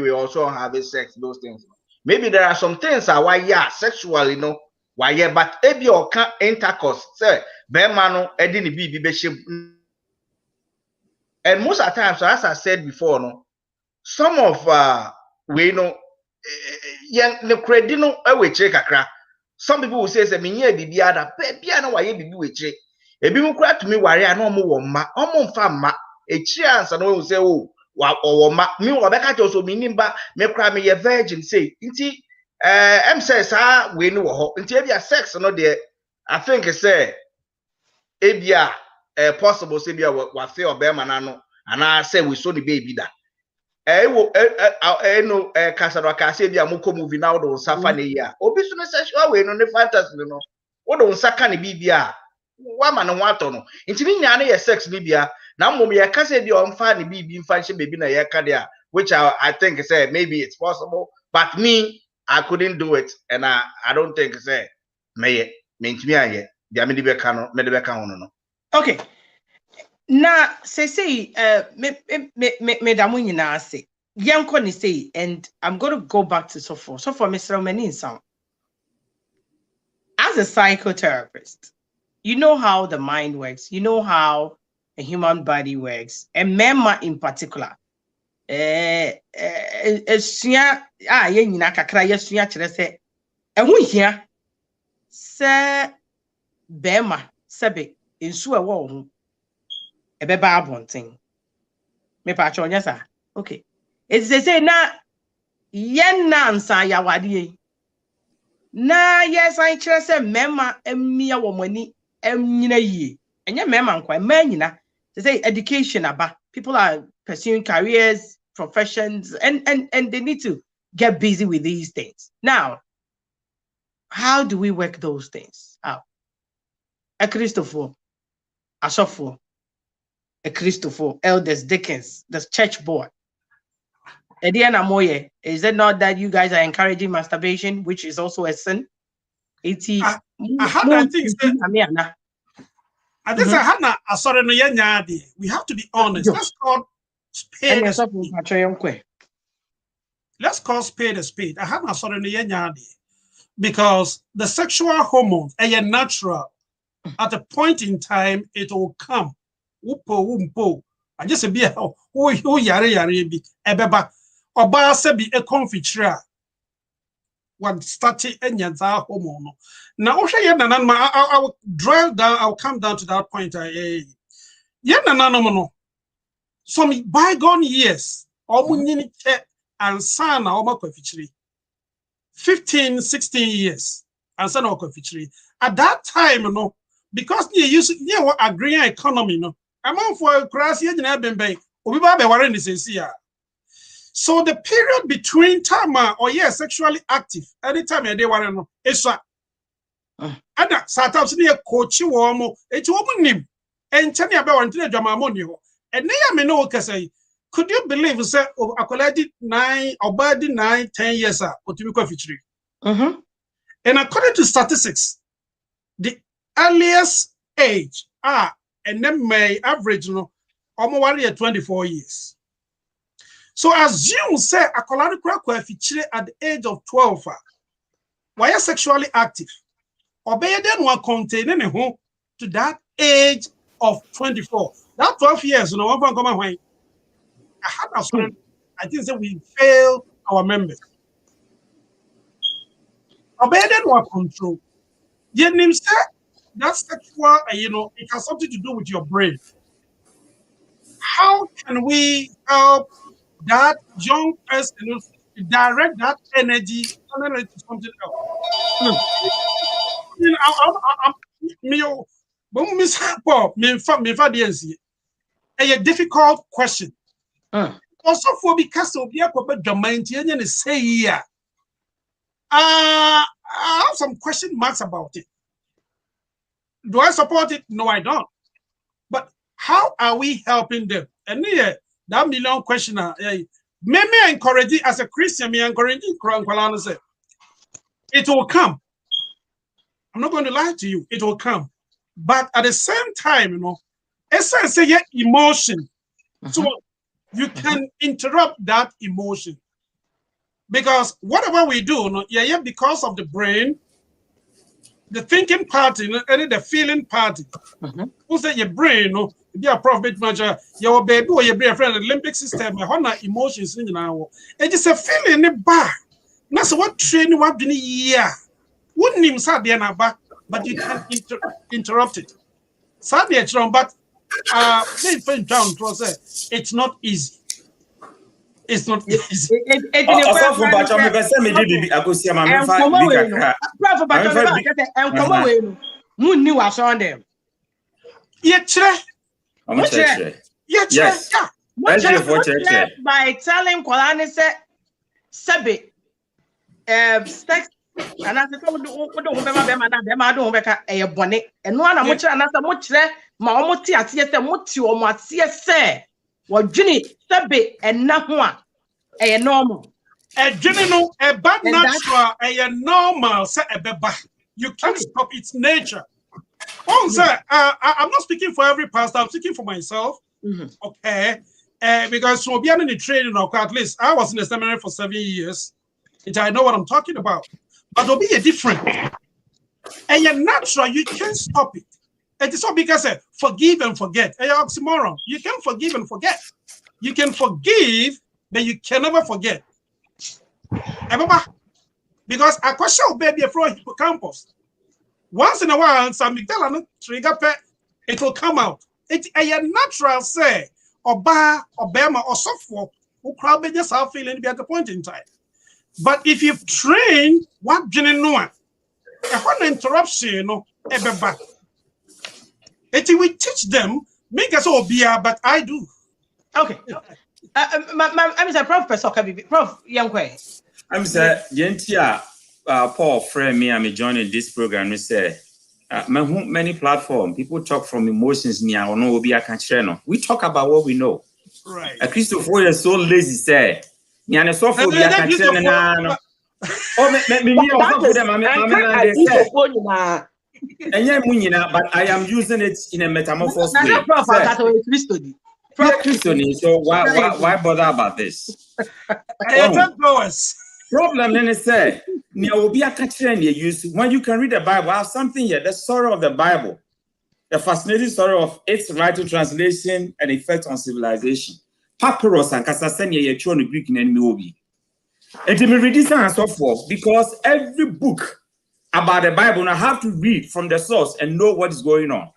we also have sex, those things. Maybe there are some things why yeah, sexually no, why yeah, but if you can't intercourse, say Bemano edini be. And most of the times, as I said before, no, some of we know young the credit no we check a crack. Some people will say that me yeah bibi ada piano why bibi we check. A bibi cry to me worry I no more ma fama a chance and will say oh or ma me or back at also meaning ba me cry me a virgin say inti says we know until be a sex no there. I think I say ebia possible say bia wa say obema na no and I say we saw the baby that no kasaro ka say bia mo ko movie now do safa na ya obi so sexual we no ne fantasy no wo do saka ne bibia wa ma no wato no ntimi nya na ye sex bibia na mom ye ka say bia on fa ne bibi mfa nche baby na ye ka there which I think say maybe it's possible but me I couldn't do it and I don't think say me ntimi aye dia me de be ka no me de be ka hono no. Okay. Now, say, me damu nyina say. Yanko ni say, and I'm going to go back to so for Mr. Omenin sound. As a psychotherapist, you know how the mind works. You know how a human body works. And mema in particular. Ye nyina kakra ye suya kire say. Ehu hia. Se bema sebe insu e wo ho ebeba abonten me pa cho nya sa okay it's say na yen na nsa ya wade na yes I kire say mema emia wo mani emnyina yie enye mema nkwa ma nyina say education aba people are pursuing careers professions and they need to get busy with these things. Now how do we work those things out? A Christopher, a Sofo, a Christopher, elders, deacons, the church board. Ediana Moye, is it not that you guys are encouraging masturbation, which is also a sin? I think we have to be honest. Let's call spade a spade. Let's call spade a spade. I have a sort of because the sexual hormones are natural. At a point in time, it will come. I just say, who yare be ebeba oba se be a confitura. What started enyanza hormone. Now, I will drive down. I'll come down to that point. Some bygone years, and son or 15, 16 years, and son or at that time, no. Because you use what agrarian economy, no. Among for crass, so the period between time or sexually active, anytime they were no, it's other startups near coach woman, it's woman name. And Chania Bawantina Jamamonio. And they may know say, could you believe say I collected 9 or bad 9, 10 years or to be coffee. And according to statistics, the earliest age and then may average almost 24 years. So assume say a colonic coefficient at the age of 12 why are sexually active or better than one containing a home to that age of 24. That 12 years, one from come I had a friend, I think that we fail our members. Or better than one control. Yet name say that sexual, it has something to do with your brain. How can we help that young person direct that energy to something else? A difficult question. Also, for because of the mind, say, I have some question marks about it. Do I support it? No, I don't. But how are we helping them? And here, that million questioner, me encourage it as a Christian, me encourage it. It will come. I'm not going to lie to you. It will come. But at the same time, it's a emotion. So you can interrupt that emotion. Because whatever we do, because of the brain, the thinking part, and the feeling part. Who say your brain, be a profit manager, your baby or your brain friend, the limbic system, emotions in now. It is a feeling in the bar. That's what training what been here. Wouldn't him sad there back, but you can interrupt it. Sad there, but it's not easy. It's not easy. Yes. By telling Kolani Sabi, sex, and I said, a bonnet, and one much another much there, Mamoti, as yes, a mutu or Matia say, what Ginny, Sabi, and not one, a normal. A general, a bad natural, a normal, say a beba. You can't stop its nature. Also, I'm not speaking for every pastor, I'm speaking for myself. Okay. Because we'll be in the training, or at least I was in the seminary for 7 years. I know what I'm talking about. But there'll be a difference. And you're natural, you can't stop it. It is not because forgive and forget. You're oxymoron. You can forgive and forget. You can forgive, but you can never forget. Remember? Because a question will be from hippocampus. Once in a while, some amygdala trigger it will come out. It's a natural say, or bar, or bema, or software, who probably just have feeling at the point in time. But if you've trained what didn't know, a interruption, it will teach them, make us all be, but I do. Okay. I'm a professor, Prof. Youngquay. I'm saying, Gentia, Paul, friend, me, I'm joining this program. We say, many platforms, people talk from emotions, me, I know, be a cancer. We talk about what we know. Right. A Christopher is so lazy, say. And so for be a cancer. But I am using it in a metamorphosed way. So why bother about this? Problem then is said, will be a catcher and you use when you can read the Bible. I have something here, the story of the Bible, the fascinating story of its right to translation and effect on civilization. Papyrus and Kasasenia, your children Greek and Mobi. And to me read this and so forth, because every book about the Bible I have to read from the source and know what is going on.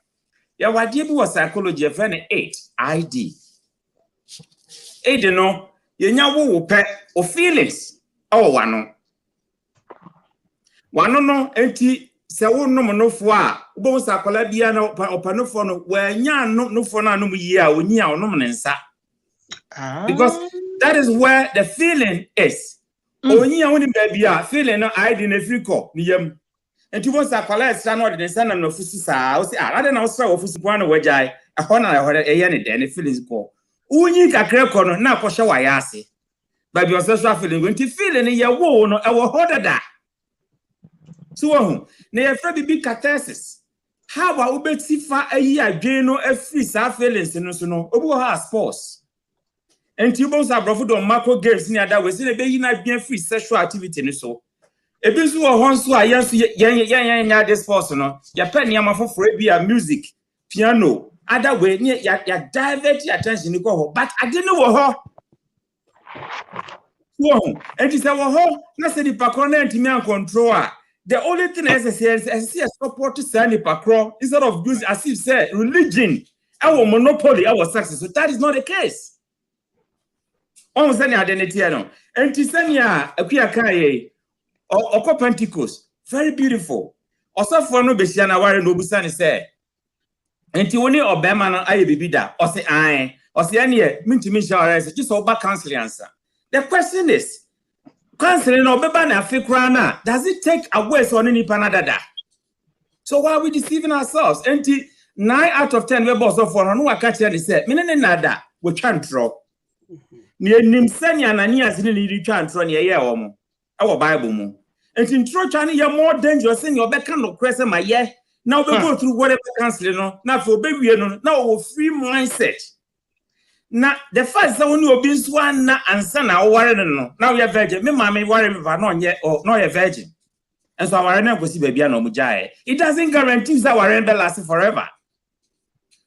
Yeah, what you was psychology of 8 ID. 8, you know, or feelings. Oh, one no, empty, so no for both are Colabiano or Panophone, where no for no year or near or no. Because that is where the feeling is. Only only baby are feeling no ID in a free call. And you want to collect some of the son of Fusa. I don't know, so of Fusuano, where A corner a yen any feelings go. Uni kakre kono na kosha wayase. But your social feeling going to feel in your woe or our that. So, near Freddy big catharsis. How about Ubetifa a year, Jano, a free self feelings in no Obo has force. And Tubos are brought on macro games near that was in a baby night being free sexual activity. So, if this were once so I yes, young this person, your penny am for a music, piano, other way near your divert your attention to go, but I didn't know her. And it's our home, not the Pacron and Timian control. The only thing necessary is a support to send the Pacron instead of using, as you said, religion, our monopoly, our success. So that is not the case. On Sunday identity, and Tisania, a Piakaye, or Pentecost, very beautiful. Also, for no Bessiana, where no Busan said, and Tiwani or Bemana, I be bida, or say I, or say any, Mintimisha, just over counseling answer. The question is, counseling or Bebana Fikrana, does it take away on any panadada? So why are we deceiving ourselves? And 9 out of 10 we're also for no catcher said, Minanada, we can't draw. Near Nimsenia and Anias in the chance on your year our Bible mo. And in church, you're more dangerous in your backhand of crescent my year. Now we go through whatever counseling, now for baby, now free mindset. Now, the first one you have been swan and son are worried. Now you're virgin. Me, mammy, worry if I'm not yet or not a virgin. And so our never see baby no mujai. It doesn't guarantee that our end lasts forever.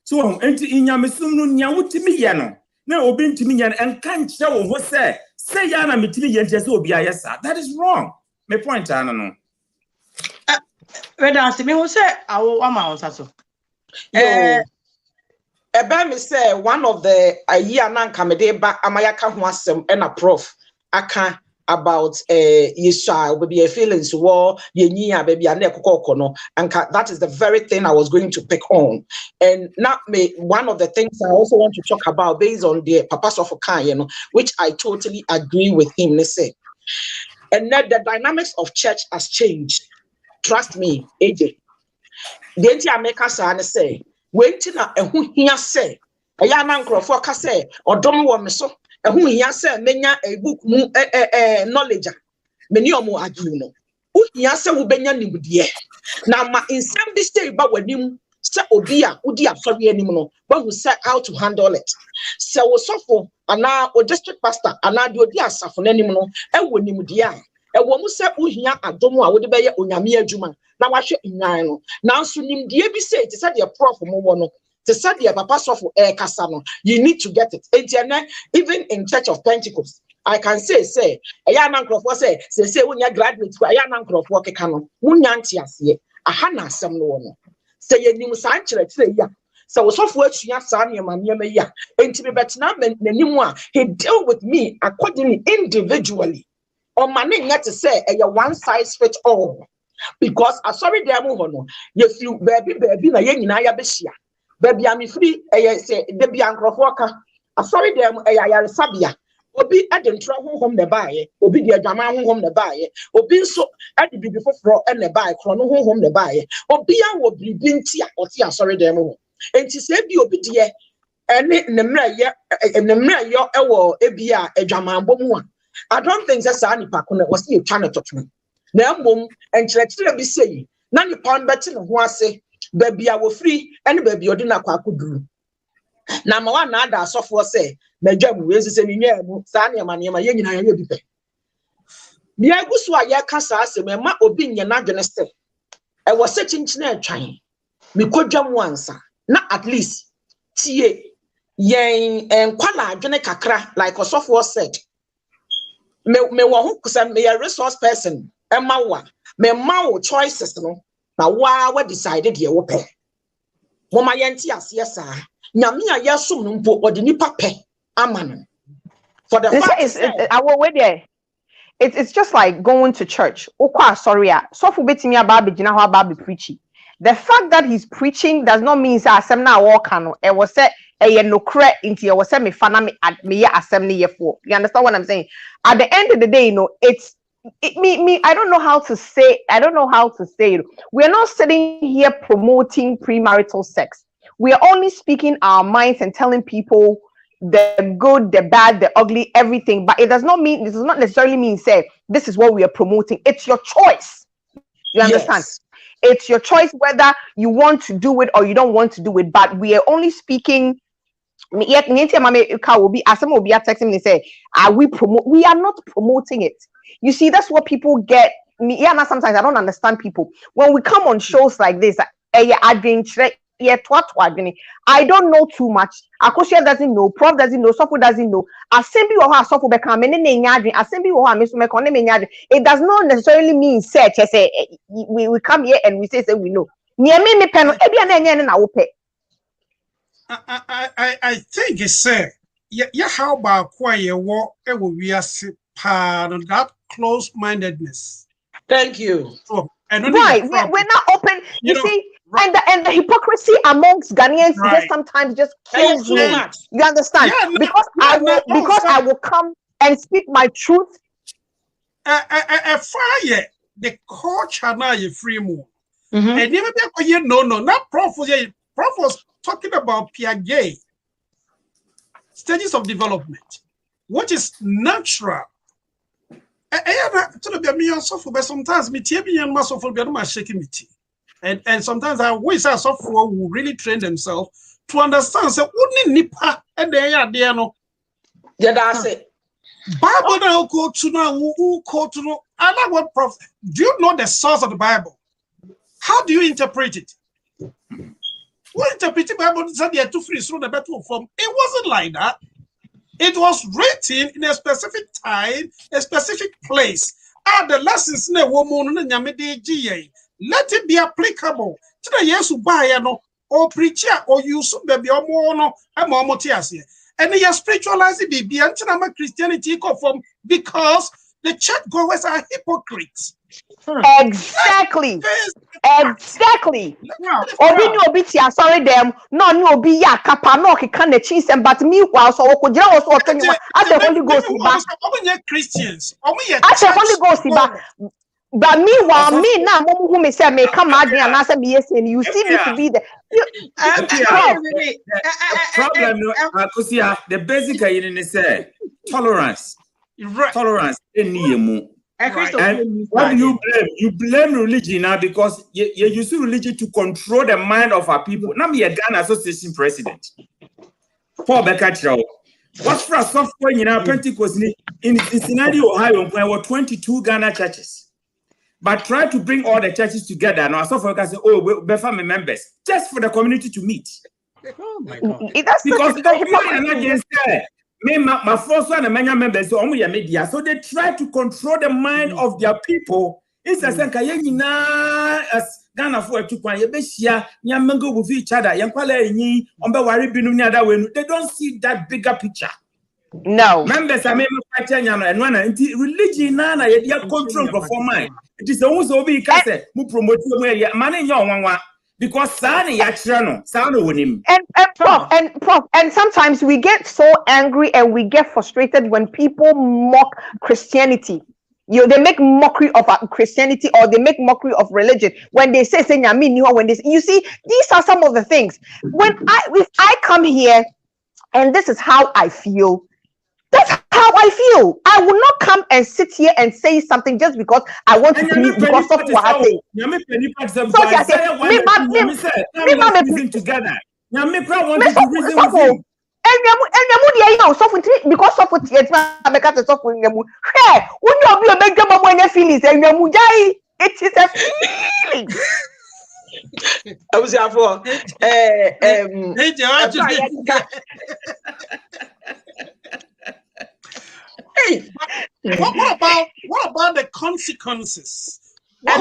So, enter in your misum, Yawutimi Yano. No, obin to me and can't show what say Yana Mitimi and just be a yes. That is wrong. My point, I don't know. Red answer me who say, I will also. Eba me say one of the year nan kamede ba amayaka ho asem and a prof aka about yesha will be a feelings war yenyi baby ane kokoko no and that is the very thing I was going to pick on. And now me one of the things I also want to talk about based on the Papa Sofokan, you know, which I totally agree with him. They say, and that the dynamics of church has changed. Trust me, AJ. The entire maker say waiting na ehu hia say eya na nkrofo ka say odom wo me so ehu hia say menya a book mu knowledge meni omo adu no u hia say wo benya nimdie na ma insem this day ba wanim say obi a udi afari anim no ba who say how to handle it say wo sofo ana o district pastor ana de odi asafo nanim no e wo nimdie a e wo mu say u hia adom a wo de beye onyame adwuma na wahwe nyan no nanso nimdie bi say te say the prof mo wo no te say the papa sofo kasa no you need to get it even in Church of Pentecost I can say eya na nkrofo say wonya graduate ko eya na nkrofo keka no wonya ntiase aha na asem no wo no say yenim san kire ya say wo sofo atua san niema ya enti be betena nanim a he deal with me accordingly individually o mane nya te say eya one size fit all. Because I sorry there no yes you baby na ye nyina ya behia baby am free say de bia nkrofo ka I sorry there ya sabia obi ade ntro honhom ne baaye obi de adwama honhom ne baaye obi nso ade bibi foforo ne baaye kro no honhom ne baaye obi a wo bibi nti a oti a sorry there mo enti se bi obi de ene ne mra yo ewo ebia adwama bomu a I don't think that sa nipa ko na was you trying to touch me. Na mom enkyerɛkyerɛ bi sei na nipa mbɛte ne ho ase baabi a wo free ɛne baabi odi na kwakoduru na ma wa na ada asɔfo sɛ madwa mu wezi sɛ minwa mu saa nneɛma yɛ nyina yɛ bi pɛ bia gusu a yɛ ka saa asɛm ma obi nyɛ na dwene sɛ ɛwɔ sɛ kyinkyina atwan me kodwa mu ansa na at least tie yɛn nkwala adwene kakra like ɔsɔfo said me wo ho kusa me a resource person ema wa me ma wo choices no na wa decided ye wo pe mo ma yenti ase saa nyame a yesum no mpo odi nipa pe amano for the fact is it's just like going to church okwa sorry so fu betimi aba begina ho aba preaching. The fact that he's preaching does not mean say asem na walk no e was say eye nokre into e was say me fana me ye asem ne ye for. You understand what I'm saying? At the end of the day, you know, I don't know how to say it. We're not sitting here promoting premarital sex. we are only speaking our minds and telling people the good, the bad, the ugly, everything. But it does not necessarily mean say this is what we are promoting. It's your choice. You understand? Yes. It's your choice whether you want to do it or you don't want to do it. But we are only speaking. Yet, will be texting me say, "Are we promote? We are not promoting it." You see, that's what people get. Sometimes I don't understand people when we come on shows like this. I don't know too much. Akosia doesn't know. Prof doesn't know. Sofu doesn't know. Assembly or Sofu become assembly or it does not necessarily mean search. We come here and we say we know. I think it's say how about quiet walk we are that close-mindedness. Thank you. So, right, we're not open. You see, right. and the hypocrisy amongst Ghanaians just sometimes just kills me. You understand? Because I will come and speak my truth. Fire the culture now you free more. And never be not Prof. Prof was talking about Piaget stages of development, what is natural. But sometimes me shaking me tea. And sometimes I wish I saw for who really train themselves to understand. So wouldn't nipa and they are there no. Yeah, that's it. Bible now go to now who go to know. I like what Prof. Do you know the source of the Bible? How do you interpret it? Who interpreted the Bible said they are too free through the better form? It wasn't like that. It was written in a specific time, a specific place. The lessons let it be applicable to the yes who buy no or preacher or use baby or more no and more and they are spiritualizing the anti Christianity conform because the churchgoers are hypocrites. Exactly. Exactly. Sorry them. No be ya kapa no can the cheese and but meanwhile so as the Holy Ghost Christians. As the Holy Ghost but meanwhile me now who may say me come out and answer me yes and you see me to be the problem the basic is tolerance. Tolerance in Right. And what do you blame? You blame religion now because you use religion to control the mind of our people. Now, me a Ghana Association president. Paul Becker, what's for a software in our Pentecost in Cincinnati, Ohio, where were 22 Ghana churches. But try to bring all the churches together. Now, software can say, oh, we're family members, just for the community to meet. Oh my God. Because my first one and many members media, so they try to control the mind of their people. It's a sense as Ghana for 2.0 Besia, Yamango with each other, Yankwale ni worry they don't see that bigger picture. No members are and one religion nana you control for mind. It is also be who promote money one. Because Prof, and sometimes we get so angry and we get frustrated when people mock Christianity. They make mockery of Christianity or they make mockery of religion when they say when they you see these are some of the things. If I come here and this is how I feel, that's how I feel. I will not come and sit here and say something just because I want to please because of what I say. So I say, together. Because of what it is a feeling. I was here for Hey, what about the consequences? No.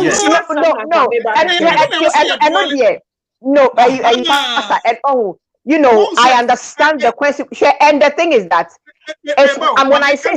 I understand the question. And the thing is that when I say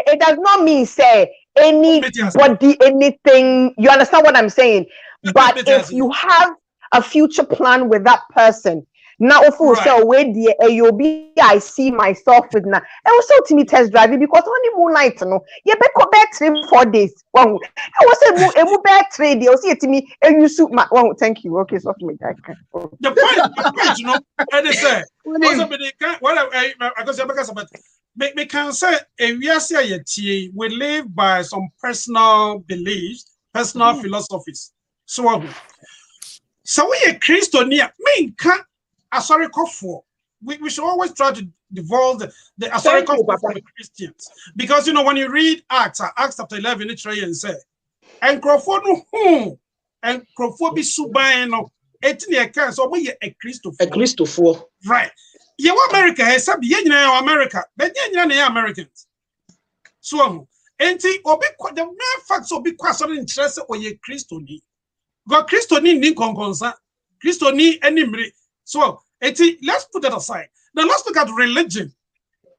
it does not mean say anybody, anything. You understand what I'm saying? But if you have a future plan with that person, Now, of course, so where the AOB, I see myself with now. I was so to me test driving because only moonlight, no. You better back 3-4 days. One, I was a move back 3 days. See it to me, and you suit my. Well, thank you. Okay, so me. The point, you know, and they say, also, we can say, we live by some personal beliefs, personal philosophies. So we a Christian, me can't. Sorry, we should always try to devolve the sorry for the Christians, because you know when you read Acts chapter 11, it's right and say, and Crawford no and Crawford be subano 18 years so we a Christopher right. You America has some America, but you Americans. So enti obi the mere facts obi kwasoro interest or ye Christoni. God Christoni ni konkonsa Christoni any. So, let's put that aside. Now, let's look at religion.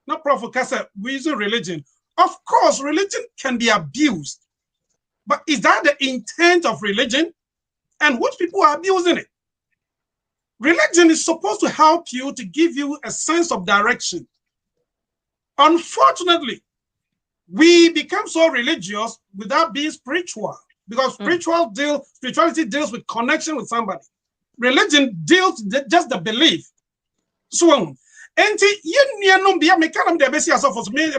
Now, Prophet Kassa, we use religion. Of course, religion can be abused. But is that the intent of religion? And which people are abusing it? Religion is supposed to help you, to give you a sense of direction. Unfortunately, we become so religious without being spiritual. Because spirituality deals with connection with somebody. Religion deals just the belief. So, enti you no be me kind of the best as of me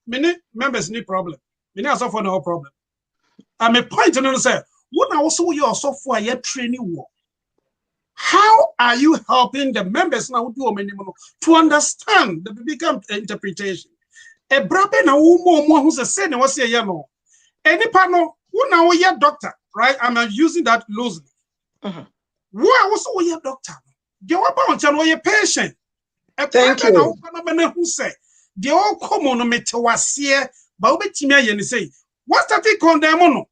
many members need problem. Many as of no problem. I'm a point to say, what now also you also for your training work. How are you helping the members now to understand the biblical interpretation? A brabe na umo who's a say no was a no. Any partner who now we are doctor, right? I'm using that loosely. Why was we a doctor? They were bound to know your patient. Thank you. Who say they all come on metawasier, but we say, what's that they call them? No,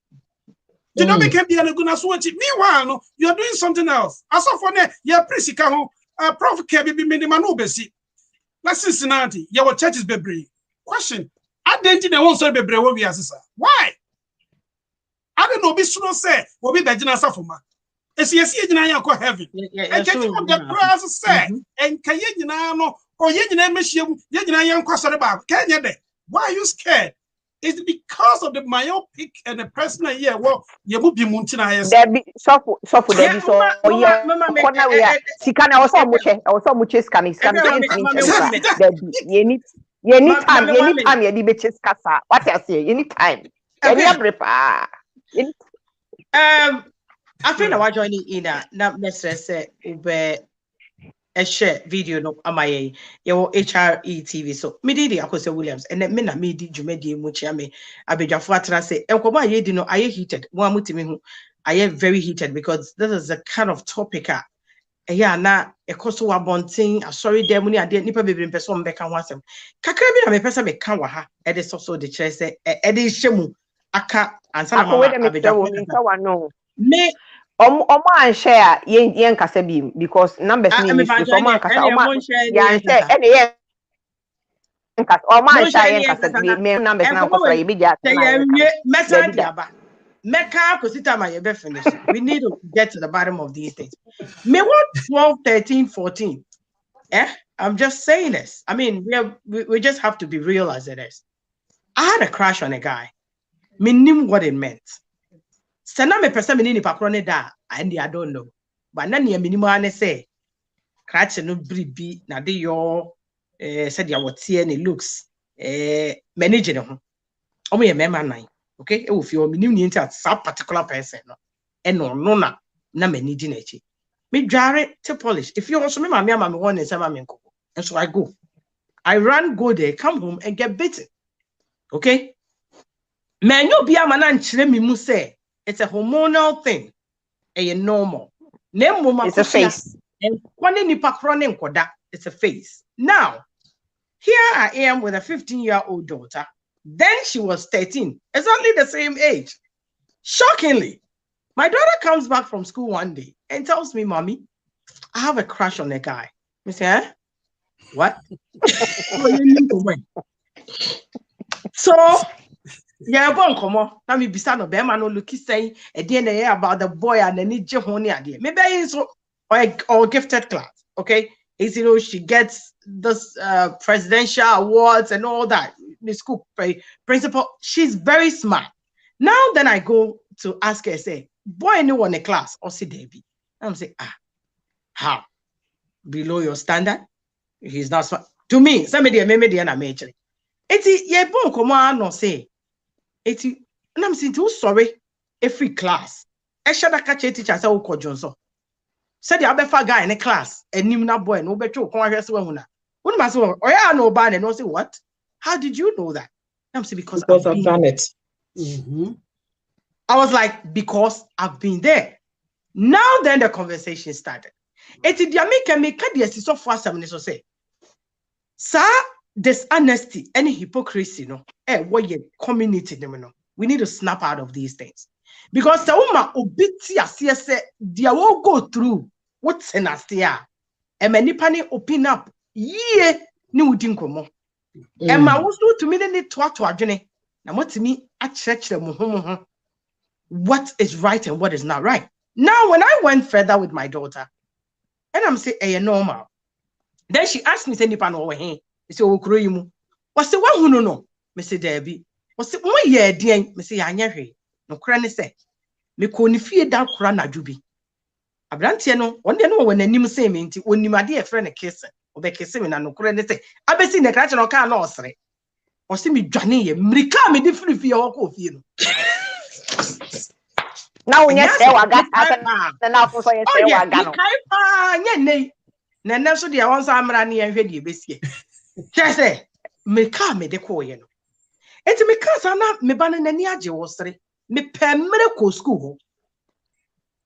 you know, became the good switch. Meanwhile, you are doing something else. As of one, you're pretty Prophet Kebby Minimano Bessie. Like Cincinnati, your church is baby. Question: I didn't know one so baby. Why? I don't know. Be sure say, what be the Jina Safuma. Yes, heaven. And get on the prayers said, and can you know, or you why are you scared? It's because of the myopic and the personal here. Well, you will be Muntina. There be so Sikana also much scanning. You need time, you need kasa. What I say, you need time. I think I was joining in a not necessarily a share video no amaye your HRE TV so me did Akosia Williams and then me na me di jumedi muchiame abejafo atra say enkomo aye di no aye heated one mutimi hu aye very heated because this is the kind of topic yeah na ekoso wabontin asori dem ni ade nipa bebre mpeso mbeka ho asem kakra bi na me pesa me ka wa ha e de so de kire say e de hyemu aka ansa na mama abejafo no me Omo share yen kasa bi because numbers ni so omo kasa omo yan share ene yen kasa omo share yen kasa bi me numbers na ko fry bi ja message aba meka ko sita ma ye be finish we need to get to the bottom of these things me what 12 13 14 I'm just saying this. I mean we just have to be real as it is. I had a crush on a guy. Me knew what it meant. Sana me person me ni pakrone da and I don't know. But na near minimum say cratch no bribi na de your said ya what here ni looks manage no. Omo ye mema nine. Okay? E wo fi o minim ni into that particular person no. E no na manage na echi. Me dware to polish. If you also me mama me one and sama me nko. And so I go. I go there, come home and get bitten. Okay? Man, you be a man and chile me mu say it's a hormonal thing. A normal. It's a face. And it's a face. Now, here I am with a 15-year-old daughter. Then she was 13. Exactly the same age. Shockingly, my daughter comes back from school one day and tells me, Mommy, I have a crush on a guy. I say, what? So, yeah, bon, come on. Now me beside no be man no look say a DNA about the boy and any jehoni idea. Maybe so or gifted class. Okay, is she gets this presidential awards and all that. The school principal, she's very smart. Now then I go to ask her, say, boy, anyone in class or see Debbie. I'm saying, how? Below your standard? He's not smart. To me, somebody maybe and I major. It's yeah, bon come on no say. It's and I'm saying too sorry. Every class. I should have catch a teacher say Oko Johnson. Said the abefa guy in the class and him na boy no better come here so una. What must oh yeah no ban and no say what? How did you know that? I'm saying because I've done it. I was like, because I've been there. Now then the conversation started. It's the make the so far some so say. Sir, dishonesty, any hypocrisy, no. What your community, no. We need to snap out of these things. Because the woman obitia say they will go through what's in us there. And many pani open up ye ni udinkomo. And my was to me need to adwene. Now what to me at church what is right and what is not right. Now when I went further with my daughter, and I'm saying normal. Then she asked me, "Send over here." I said, "Oh, Kroyimu." What's the one who no? Me say, "Debbie." What's the one year, dear? Me say, "Anyahe." No, Krani say, "Me koni fie da kura na jubi." Abrantie no, one day no when anim say me nti onimade e friend kiss. Obe kiss me na no Krani say, "Abesi ne krache no kan no osre." O se me dwane ye mrika me di free fie ho ko fie no. Now when you say waga, now for you say waga no. Nye nei. Na na so dia won sa amra ne yenhwe die besie. Che say me ka me de ko ye no. Enti me ka sa na me ba na nani age wo sere. Me pemre ko school ho.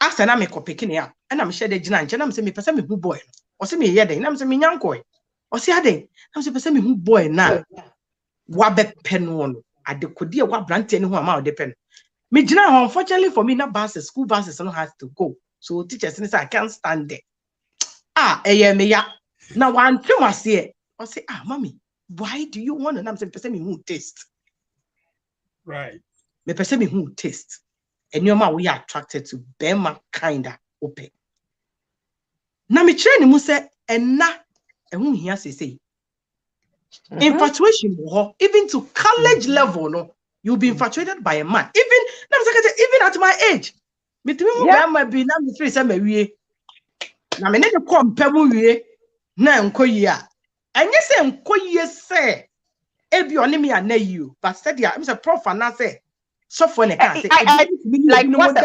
Asa na me ko pikin ya. Na me hye de gina nche na me say me pese me hu boy no. O se me ye den na me say me nyankoi. O se aden na me say pese me hu boy na. Wa be pen no. Adekodi e wa brante ne hu ama o de pen. Me gina unfortunately for me na buses, school buses no has to go. So teachers say I can't stand there. Me ya. Now one thing I say, mommy, why do you want to? I'm saying, person me who taste. Right. Me person me who taste. And your man we are attracted to Bema kinda open. Now me train him say, and na and who here say infatuation, even to college level, no, you'll be infatuated by a man. Even at my age, me tell me my be na me free say me wie. Na me ne de kom pemu wie na nkoyi a enye se nkoyi se ebi oni me ana you but said ya me say prof na say so for ne can say like what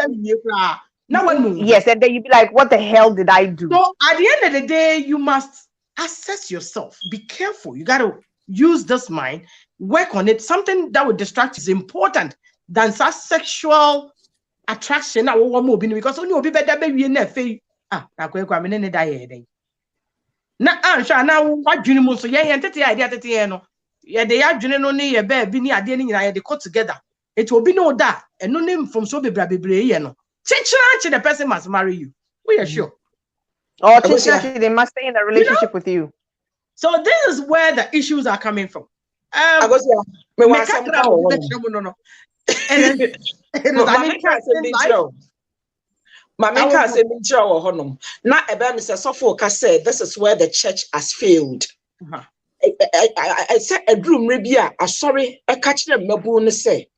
yes, and then you be like, what the hell did I do? So at the end of the day, you must assess yourself. Be careful. You got to use this mind, work on it. Something that would distract is important than such sexual attraction. Because only be better baby in there. Na kwa me ne da ye den na ansha na wa dwene mu so ye tete idea tete ye no ye de ya dwene no ne ye ba bi ni ade ni nyina ye de cut together it will be no da eno ne from so bebre ye no chichira the person must marry you we are sure chichira they must stay in a relationship with you. So this is where the issues are coming from. Mama can say na ebe me say sofo ka say this is where the church has failed. I said a room rebia sorry I catch them mabu ne say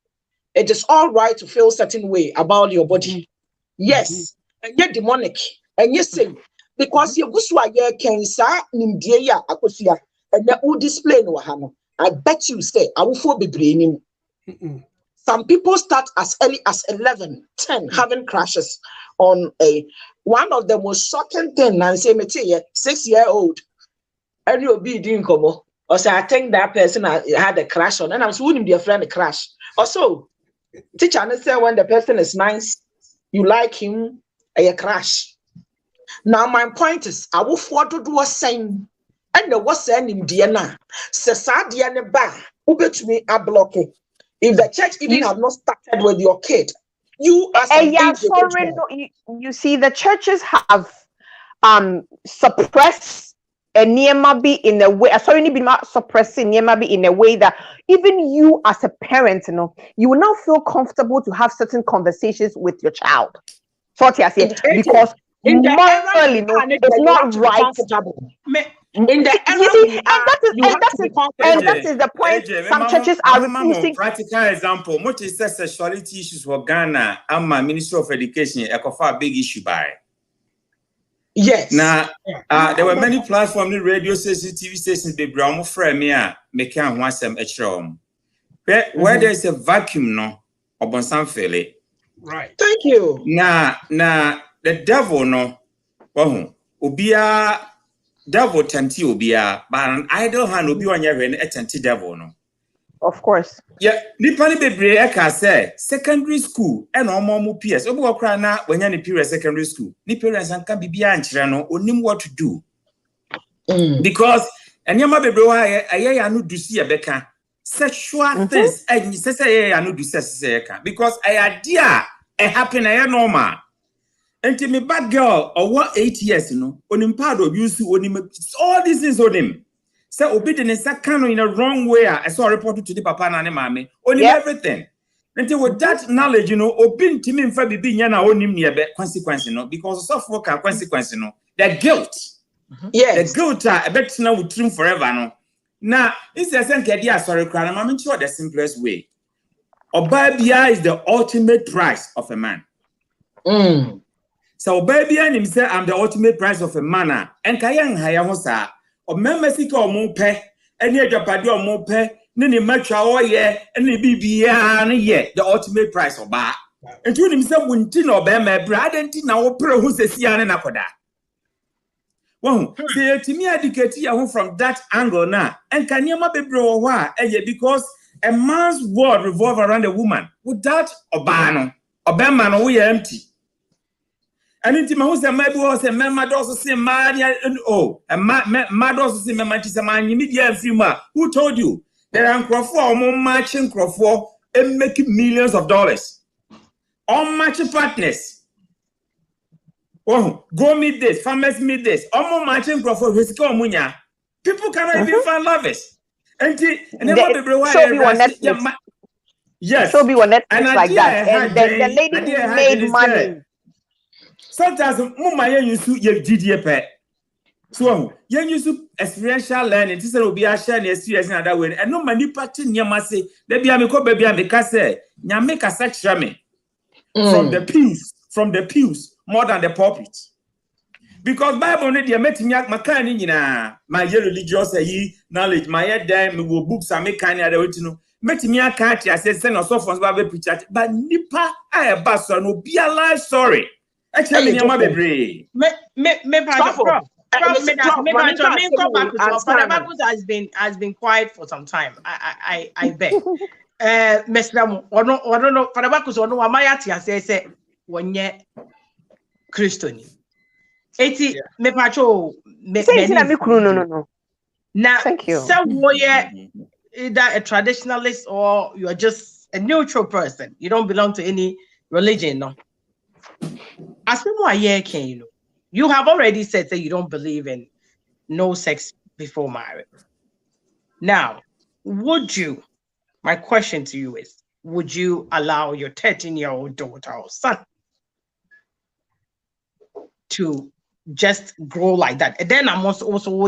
it is all right to feel certain way about your body. Yes, and you're demonic and you say because you go so ye can sa nimdie ya akosia and na u display no ha no. I bet you say I will for bebre nim. Some people start as early as 11, 10, having crashes on one of the most shocking things. And say, 6-year-old, and you'll be doing come. Or say, I think that person had a crash on, and I was wouldn't be a friend a crash. Also, teacher, and say when the person is nice, you like him, a crash. Now, my point is, I will forward to do a same, and the was sending Diana, Sesa Diana Ba, who bet me a blockade. If the church even have not started with your kid, you as you see, the churches have suppressed a Niemabi in a way. Sorry, not suppressing Niemabi in a way that even you as a parent, you will not feel comfortable to have certain conversations with your child. So what I say, because morally, no, it's not right. Comfortable. In the era that is the point. Some churches are refusing. Practical example, much is sexuality issues for Ghana. I'm a Minister of Education. A big issue by. Yes. Now, there were many platforms, radio stations, TV stations. They brought frame me. Make want some extra. Where there is a vacuum, no, upon some fairly. Right. Thank you. Now, the devil, no, ubia. Devil tenti obia, but an idle hand obi on your a tenti devil no. Of course. Yeah, Nipani bebre eka say secondary school and omo PS. Obi okra na when you period secondary school. Ni parents and can be anchire no onim what to do. Because anyama bebre wa aye anu do see beka sexual things and say anu do say because idea e happen normal. And to me, bad girl, or what 8 years, you know, on him part of you, all these things on him. So, obedience that kind of in a wrong way. I saw a report to the papa and mommy on everything. And with that knowledge, you know, obedient to me in fact being yana on him near consequence, you know, because of work and consequence, you know, the guilt. Yes, the guilt I bet now would trim forever. No, now it's a sense idea. Sorry, crying. I'm sure the simplest way. Obabia is the ultimate price of a man. So baby and him say I'm the ultimate price of a man. And kayang haya hosa. Or membership or more pay. Any other party or more pay. Nini macha or ye. Any BBA ye. The ultimate price of bar. And to himself when Tino Bema brad and Tina or pro who says Sian and Akoda. Well, say to me educate you from that angle now. And can you be bro why? Because a man's world revolves around a woman. Without Obano. Obama we are empty. And into my house, maybe was a man, my daughter say, Maria, and my daughter say, man, immediate female. Who told you that I'm Crawford, more matching Crawford, and making millions of dollars? All matching partners. Oh, go meet this, farmers meet this, all more matching Crawford, his Munya. People cannot even find lovers. And then show me on Netflix. Yes, show me on Netflix like that. And the lady made money. Sometimes mama use your GDA pet. So use experiential learning. This will be a share experience in other way. And no many party near say, baby, I'm a baby, I'm a say, you make a sex me from the pews, more than the pulpit. Because Bible need you met me at my kind in my religious knowledge, my head there, me will books and make kind of the know. Met me a country, I said, send us off on Bible preacher, but Nipa, I a bastard, no be a life story. Actually, me has been quiet for some time. I bet. Mesra ono Fadabakus ono amayati asese wonye Christoni. Eti me pacho me no. Now, thank you. So woye either a traditionalist or you are just a neutral person. You don't belong to any religion, no. As people are here, you have already said that you don't believe in no sex before marriage. Now, my question to you is, would you allow your 13-year-old daughter or son to just grow like that? And then I'm also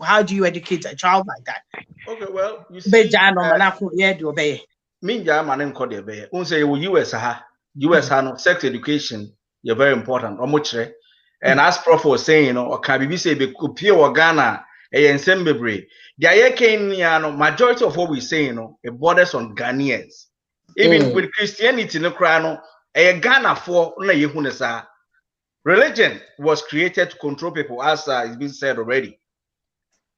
how do you educate a child like that? Okay, well, you see, US sex education, you're very important. And as Prof was saying, you know, can say be pure Ghana, the majority of what we say, you know, it borders on Ghanaians. Even with Christianity, no crano, Ghana for religion was created to control people, as it's been said already.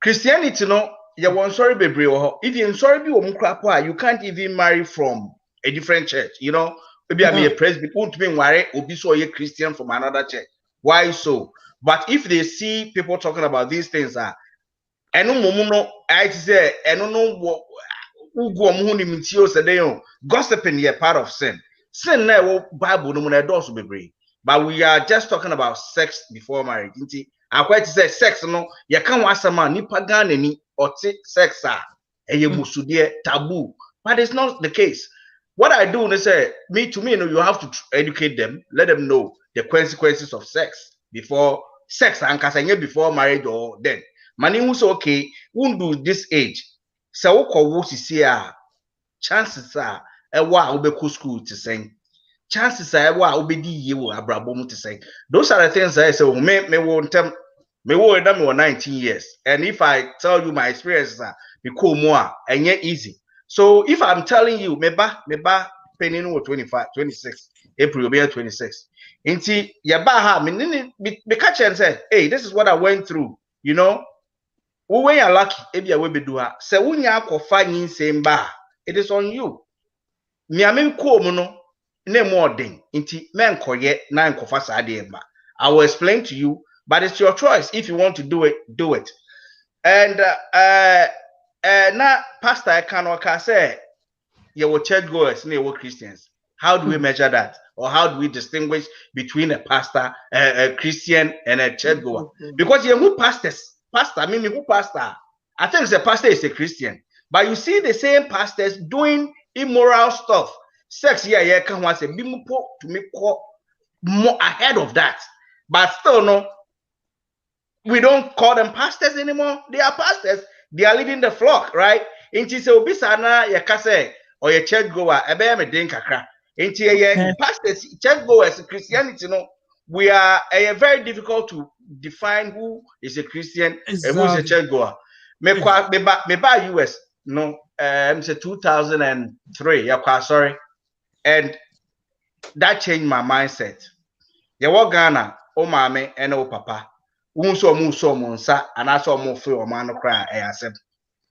Christianity, no, you want sorry, baby. If you're sorry, you can't even marry from a different church, you know. Maybe I'm a presbyter, won't be worried, or be so a Christian from another church. Why so? But if they see people talking about these things, I say, I don't know what gossiping is part of sin. Sin now, Bible, no, but we are just talking about sex before marriage. I quite say sex, no, you can't watch a man, ni pagan any or sex, and you must taboo. But it's not the case. What I do is say, you have to educate them, let them know the consequences of sex. before sex and kasanye before marriage or then. Mani who say okay, won't do this age. So what see chances are ewa obeko school to sing. Chances are ewa obedi ye wo abrabom to sing. Those are the things I say. Me won't tell me wo edam me 19 years. And if I tell you my experiences are because more and yet easy. So if I'm telling you, meba penny no 25, 26, April be 26. Inti yaba ha me catch and say, hey, this is what I went through. You know, when you're lucky, ebi we be do ha. Se wunya akofa yin same ba, it is on you. Me amen ko mu no na more den. Inti men koye na nkofa sa de ba. I will explain to you, but it's your choice. If you want to do it, do it. And na pastor I can say you were churchgoers, you were Christians. How do we measure that? Or how do we distinguish between a pastor, a Christian, and a churchgoer? Because you who pastor, I mean who pastor. I think the pastor is a Christian, but you see the same pastors doing immoral stuff. Sex, yeah, can want to be more ahead of that. But still, no, we don't call them pastors anymore. They are pastors. They are leading the flock, right? Inti se obi sana ya kase or your church goer ebe me den kakra. Inti ye pastors church goers Christianity no, we are very difficult to define who is a Christian and who is a church goer. Me ba US no say 2003 sorry, and that changed my mindset. You walk Ghana, oh mama and oh papa. Monsa, and I saw more for man cry.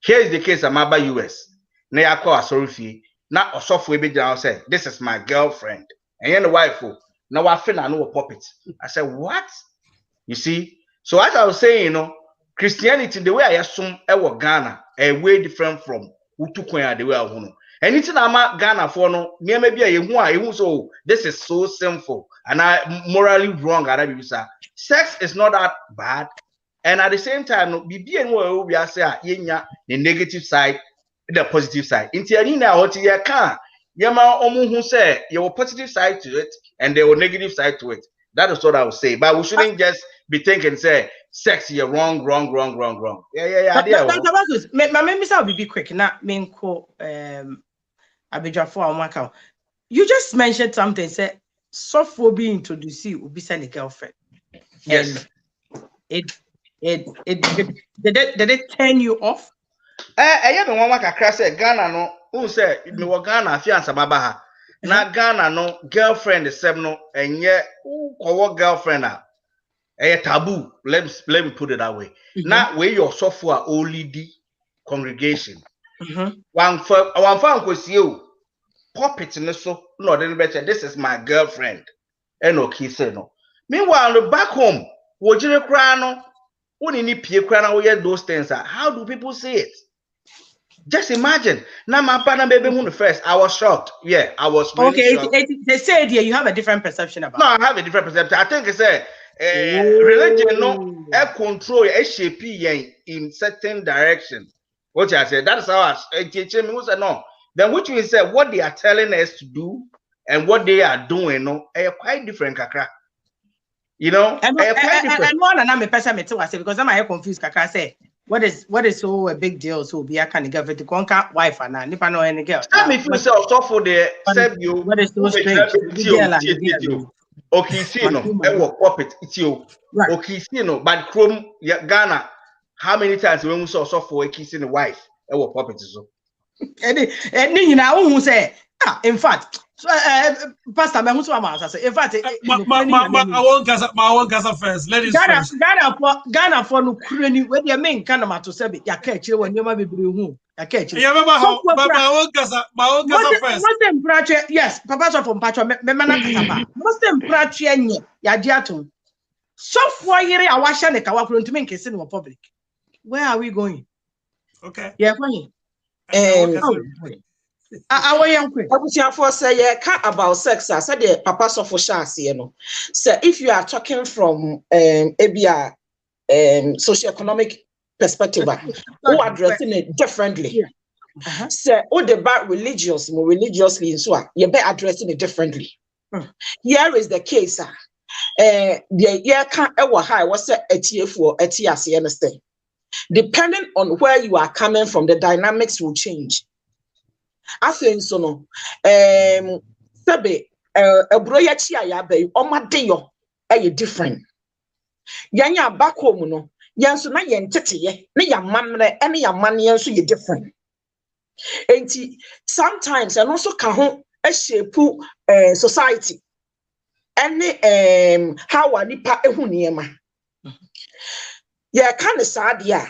Here is the case of my US. Now I call a sorry fee. Now a software be down say, this is my girlfriend. And you're the wife. Now I feel I know a puppet. I said, what? You see? So as I was saying, you know, Christianity, the way I assume ever Ghana, a way different from Utukoya the way I want. Anything I'm Ghana for no, maybe I so this is so sinful and I morally wrong. Sex is not that bad, and at the same time, no, be and we are say the negative side, the positive side. In Tianina, what you can, Yama Omu who say your positive side to it and there were negative side to it. That is what I would say. But we shouldn't just be thinking, say, sex, you're wrong. Yeah. My members will be quick. Not mean you just mentioned something, say software being introduced will be sending a girlfriend. Yes. And did it turn you off? I have one like a crash Ghana no who said me wa Ghana fiance babaha. Na Ghana no girlfriend is no and yet who girlfriend a taboo. Let me put it that way. Now where your software only the congregation. One fan was you puppet in the so no then better. This is my girlfriend. And okay say no. Meanwhile, back home, what you cry no? Only need pay cry those things. How do people see it? Just imagine. Now my partner baby moon first. I was shocked. Yeah, I was really shocked. They said here you have a different perception about. No, I have a different perception. I think it's a religion no control shape in certain direction. What I said, that's how I teach me. Who said no? Then which means say what they are telling us to do and what they are doing no are quite different, kakra. You know, and one and I'm a person because I'm confused. Kaka say, what is so a big deal? So be a kind of girlfriend to conquer wife and I never know any girl. Tell me if you say for the save you. What is so strange? Okay, see no, I will puppet it's you. Okay, see no, but Chrome Ghana. How many times when we saw for a kissing a wife? I will puppet so. And you know who say, in fact. Pastor, in fact, I won't Gaza first. Ladies first. Ghana for no crony. When you mean Canada to say, ya catch you when you might be who? Ya catch you. Yeah, my own Gaza first. Most them prache, yes, Papa from Pacho, Memana. Most them prache, ya diatum. So for year, I wash and a kawaku to make a sin public. Where are we going? Okay. Yeah, funny. For say about sex, I said the papa suffer shas, you know. So if you are talking from ABR socioeconomic perspective, who addressing it differently. So all the bad religiously, so you be addressing it differently. Here is the case, the year can ever high was a TF4 a TRC understand. Depending on where you are coming from, the dynamics will change. I think so no. Sabe a broya chia ya be oma deyo different. Yanya back home no. Yansu na yen tete ye na ya mamre ene ya man yansu ye different. Enti sometimes and also can ho a shape society. Any how nipa ehu niema. Yeah, kind of sad, yeah.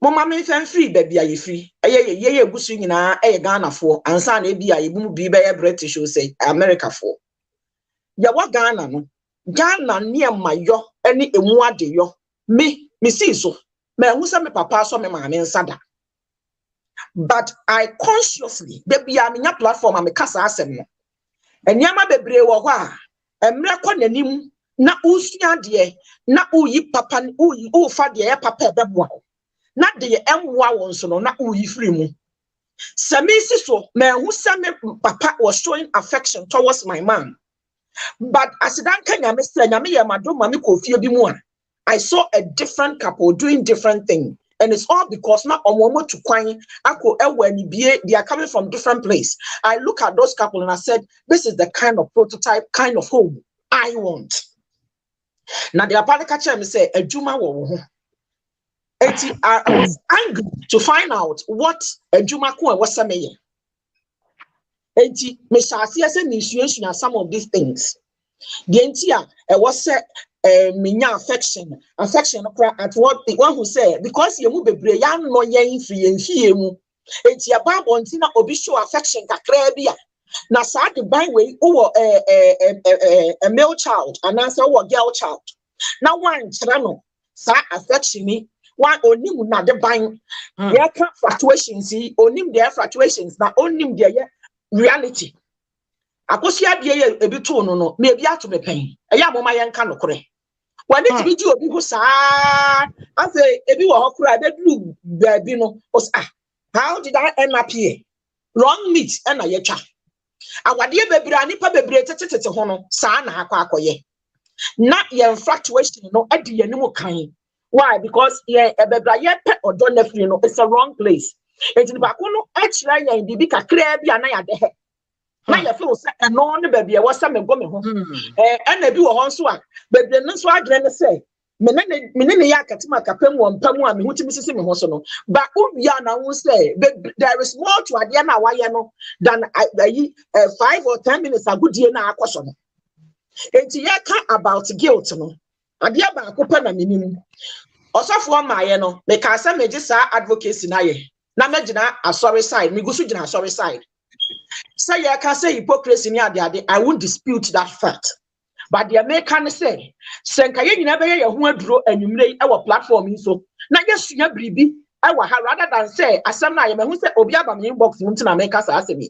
Mama me fan free, baby, are you free? Ye gusu nyina Ghana for, and son be a boom be British, you say America for. Ya wa Ghana no. Ghana near my yo, any emwa de yo. Me see so. Me who say me papa so me mama nsada. But I consciously, baby, I'm in your platform, I'm a kasa asem no. And yama bebre wo hwa, emre kwa nanim. Na usua de na uyi papa u fa de papa beboa na de emwa won so no na uyi free mu samisi so me hu me papa was showing affection towards my mom, but as dan kanya me sra nya me ye madoma me kofie bi mu a I saw a different couple doing different things, and it's all because na omomo to kwan ako ewa ni bie, they are coming from different place. I look at those couple and I said, this is the kind of prototype kind of home I want. Now the apart catcher me say a juma wo. I was angry to find out what a juma ko was saying. Enti me shasi ase ni insuation some of these things. The entia was say minya affection at what the one who said because you mu bebre ya no yen free enfie mu. Enti aba bontina obi show affection kakra bia. Na sa the by way a male child and answer a girl child. Now one channel sa affection me one onim na the buying there can fluctuations onim there fluctuations na onim there reality. Akosia de e bi to no maybe ato me pen e ya moma yenka no kore when it be do obi go sa I say e bi wo hokura be do baabi no how did I end up here? Wrong meat and a yetwa awade bebre anipa bebre tete ho no sa na akoye not your fluctuation no adi yanimu kan. Why? Because yeah bebre ye pe odo na free no it's a wrong place. Enti ba ko no actually yan bibi kakra bia na ya de he na ya feel say no ne baby e wasa me go me ho na bi wo ho so a bebre no so adre ne say me ne ya katima kapam wo mpamu a me hutimi sisi me ho so no ba ubia na wo say there is more to ade na waye no than 5 or 10 minutes agudie na akoso no. Enti ya ka about guilt no ade ba akopa na minim osofo maaye no me ka say me gisa advocacy na ye na me gina asori side me gusu gina asori side. Say ya can say hypocrisy ni ade I won't dispute that fact. But the American say senka ye nyina be ye ho aduro anwumre e wo platform so na ye sua bribi e wo ha rather than say asem na ye me hu say obi aba me inbox mu ntina America sa asemi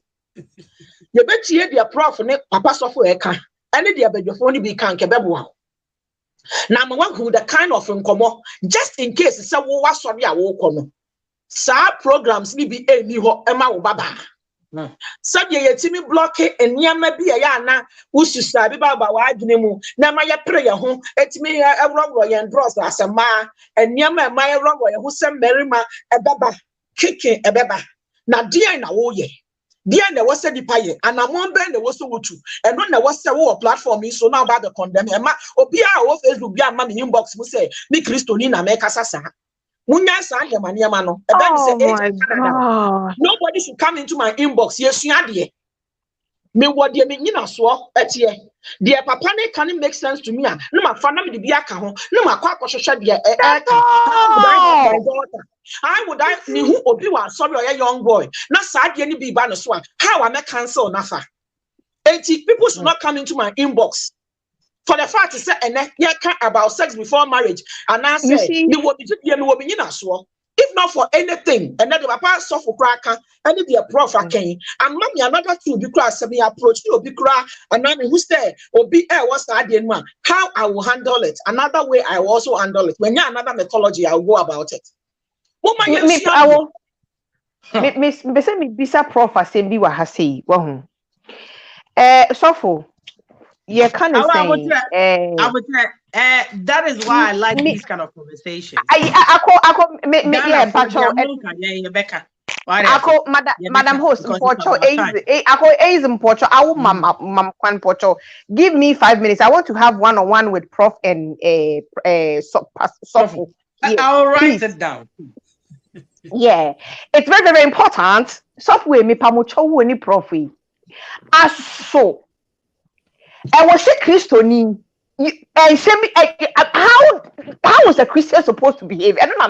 ye betie dia prof ne papa sofo e ka ene dia bedwofo ni bi kan ke bebo ha na ma wan who the kind of nkomo just in case say wo wasori a wo kono sa programs ni bi eni ho e ma wo baba Sabye yetimi bloke enyama bi ya na ususa bi baba wa adwene mu na ma ye prayer ho etimi ewrogro ye ndros asema enyama ma ye rogro ye ho sem merima ebeba kike ebeba na dia na wo ye dia na wo se dipa ye anamon be na wo so wutu eno na wo se wo platform so na about the condemn e ma obi a wo Facebook bi ama me inbox mu say ni Kristo ni na me kasa sa Munya sa yamaniama no. Nobody should come into my inbox. Yes, you are there. Me what dear me na so etie. Dear papa ne can make sense to me. No ma fa na me de bia ka ho. No ma kwa kwhwehwe de how would I me who obi wa sorry or young boy. Na sa de ni bi ba no so a. How am I cancel na fa? 80 people should not come into my inbox. For the fact to say and about sex before marriage, and I say me will be if not for anything, and then the papa suffer cracker, and the prof again, and mommy another two be class me approach you be cry, and I mean who's there or be what's the idea man? How I will handle it. Another way I will also handle it. When you another methodology, I will go about it. I will Miss Bisa Prof. Assembly wa hasi. So Yeah, kind of saying. That is why I like these kind of conversations. Madam host, give me 5 minutes. I want to have one-on-one with Prof and Sofu. I'll write it down. Yeah, it's very, very important. Software me pamucho ni Prof. As so, I was a Christian. How is a Christian supposed to behave? I don't know.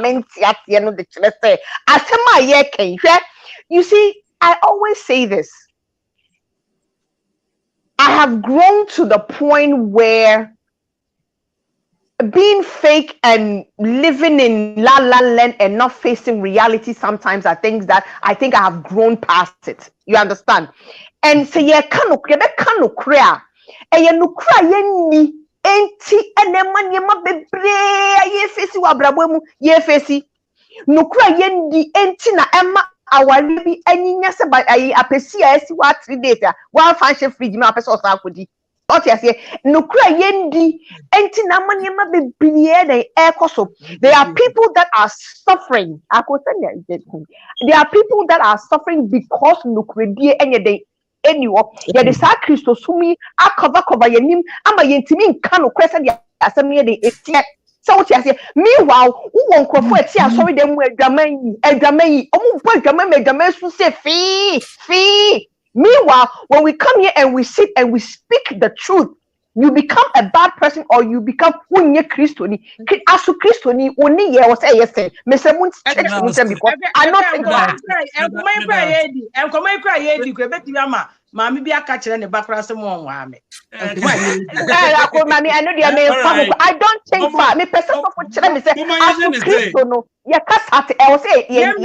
You see, I always say this. I have grown to the point where being fake and living in la la land and not facing reality sometimes are things that I think I have grown past it. You understand? And so you can't cry. And you cry enti enema nyema bebre ye fesi wabrabwemu ye fesi nukura yendi enti na emma awari bi anyinya se ba ayi apesi esi wa 3 days a wa fanche fridge me apesa osa akodi oti ase nukura yendi enti na manyema bebre na ekoso. There are people that are suffering. There are people that are suffering because nukura die enye dey anyway, yeah, the Christo sumi a cover yenim ama yentimi nka no kwese de asem ye de etie. So what you say? Meanwhile, who won't crofo sorry them we adwaman omu bo adwaman me adwaman so say fee. Meanwhile, when we come here and we sit and we speak the truth, you become a bad person or you become unye Christoni. Asu Christoni only ye was say yes. Mr. Moon because I not think that. Mami bi aka kire ne bakra se mo nwa me. I know I don't think far. Me person for kire me say asu Christo no. Ye kasate e wo say yes.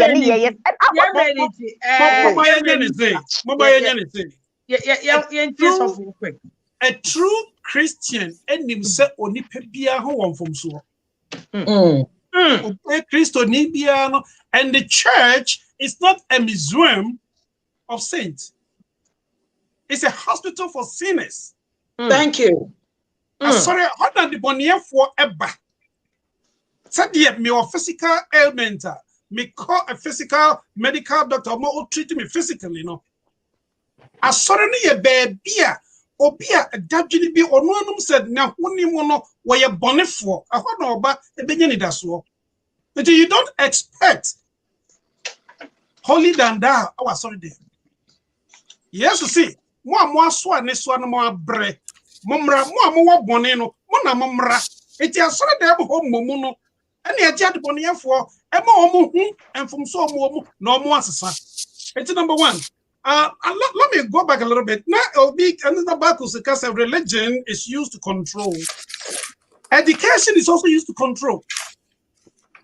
A true Christian and himself only pebia ho won from so. Christo ni bia and the church is not a museum of saints. It's a hospital for sinners. Thank you. Sorry, what are the bonnier for ever? Said yet me or physical ailment, me call a physical medical doctor more treating me physically, no. I suddenly a baby. Obia a dabjini be or no said now only mono where you're bonnet for a hot over a beginning that's all. But you don't expect holy than that. Oh, sorry, there. Yes, you see, more swan, this one more bre, mumra, more boneno, mona mumra. It is so there home momuno, and the jet bonnier for a more and from so more no more. It's number one. Let me go back a little bit. Now, another battle because religion is used to control. Education is also used to control.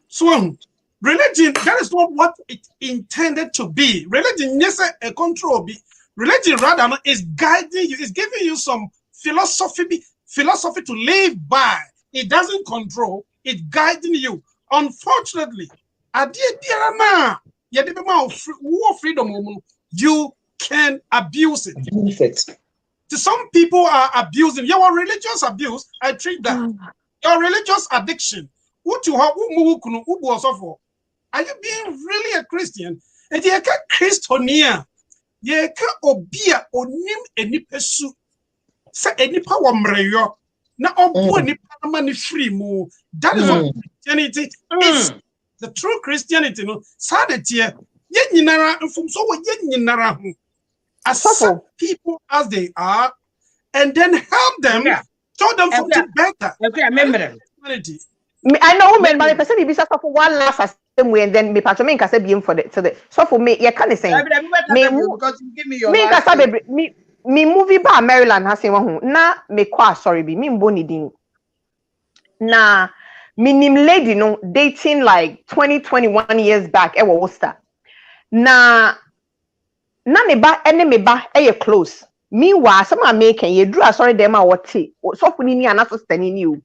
So, religion, that is not what it intended to be. Religion, yes, a control. Religion, rather, is guiding you, is giving you some philosophy to live by. It doesn't control, it's guiding you. Unfortunately, freedom. You can abuse it. Some people are abusing. Your religious abuse, I treat that. Your religious addiction. Are you being really a Christian? And you can Christonia. You can obia onim eni pesu. Say any power mreyo. Na obu eni money free mo. That is what Christianity is. The true Christianity, no. Sadety. Accept people as they are and then help them, show them something better. I know women, but the person be for one last same way and then me patron can say being for the so for me, you can't say because you give me your me movie by Maryland has seen one na me kwa sorry be me mboni din na minim lady no dating like 21 years back e wo start. Na me ba ene me ba close. Meanwhile, some are making you drew sorry them a what so for ni ana sister ni o.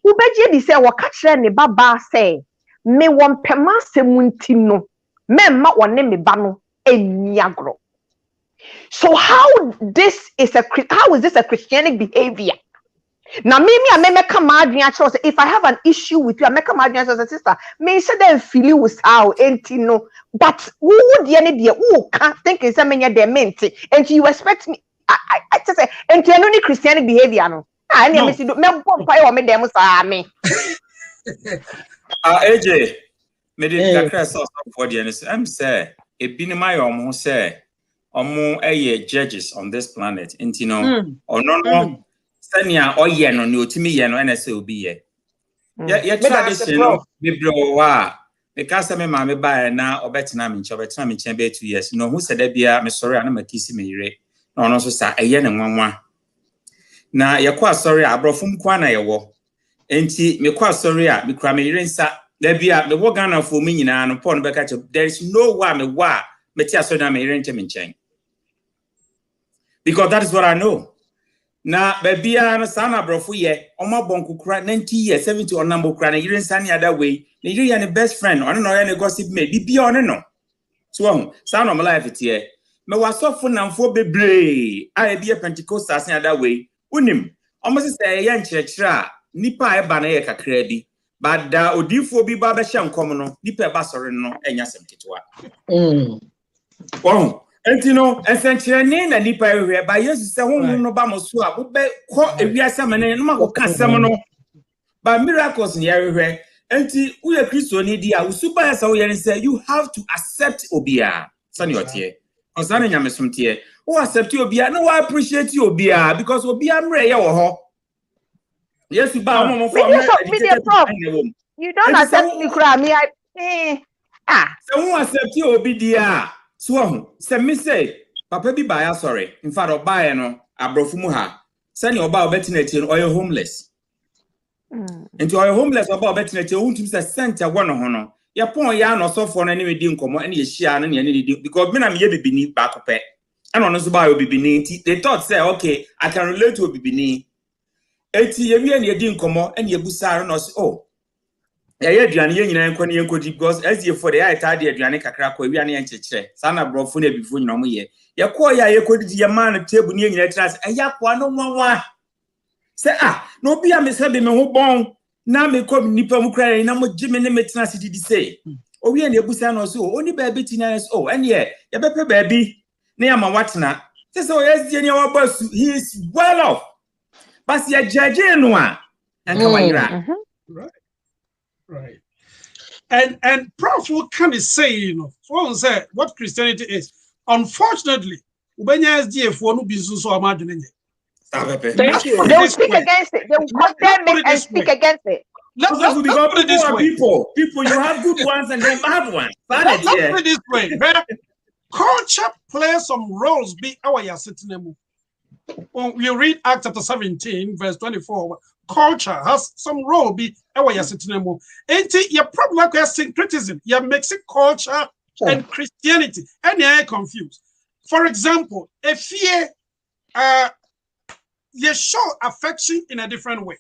Wo beje di say wo ka kire ne baba say me won pema semunti no. Me ma won me ba no eni agro. So how is this a Christianic behavior? Now, maybe I may make a margin. If I have an issue with you, I make a margin as a sister. May say them feel you with how ain't no. But who would the any dear who can't think is something you're demented, and you expect me? I just say, and you only Christianic behavior. No, I never see. Me bomb fire or me demo me. AJ, me did the sauce for the NS. I'm say, it been my almost say, judges on this planet, and you know, or no. Sanya or yen on you to me yen and SOB. Yeah, tradition be blow. Because I'm a mammy by now or better name in Chabatam in Chamber 2 years. No, who said that be a sorry, I'm a kissing me. No, also say a yen and 1. Now, you're quite sorry, I brought from Quana your war. Ain't he me quite sorry, me crammy rinsa. There be a the work for me and upon back at you. There is no one me wa, Metia so damn a rent him in chain. Because that is what I know. Na baby ana sana brofu ye oma bonku kura 90 years 70 or number kura na yire sani other way na yire ya best friend ono no ya ne gossip me bibia ono no so sana my life tie me wasofo namfo bebre a bia Pentecost asen other way unim almost say ya nkyerɛkyerɛ nipa e ba na ye kakra bi but da odifo bi ba be hye nkom no nipa e ba sɔre no enya semketewa Entino, essentially, na nipa area by Jesus, no bamosua, who be caught a real salmon and no casamano. By miracles in everywhere, enti we are Christian idea, who super as and say you have to accept Obia, Sanyotie, concerning Yamesumtie, who accept Obia, no, I appreciate you, Obia, because Obia Mray or yes, you bow you don't accept me, Grammy. So who accept you, Obidia? So, me say, Papa be buyer sorry. In fact, or buy no, abrofumuha. Send your bow betting or you're homeless. Into your homeless about betting at your own to center one honor. Your point yarn or so for any deal come any share and any deal because men am ye be beneath back up. And on us buy will be beneath. They thought say, okay, I can relate to be beneath. 80 year and ye didn't come and ye busar and us oh. Yeah, Diane, because as you for the I tidy Diane Crack, we are near Church. Sana brought food before no year. Yakoya, you could your man a table near your trust, and Yakwa no one. Say, no be a miss having me who bone. Now me come Nippon crying, no more Jimmy Metina City say. Oh, we and your Busan or so, only baby Tina. Oh, and yeah, your baby baby. Near my watchna. So, yes, Jenny, boss, he is well off. But you're judging one. And come on, right. And Prof, what can he say, you know? So say what Christianity is. Unfortunately, Ubenya SDF won't be so imagining it. Thank you. They will speak against it. They will condemn it and speak against it. Let's put it this way. People, you have good ones and then bad ones. Let's put it this way. Culture plays some roles. Be our sitting. When we read Acts chapter 17, verse 24, culture has some role. Be our sitting. Ain't it your problem? Like syncretism. You're mixing culture and Christianity, and you're confused. For example, if you show affection in a different way.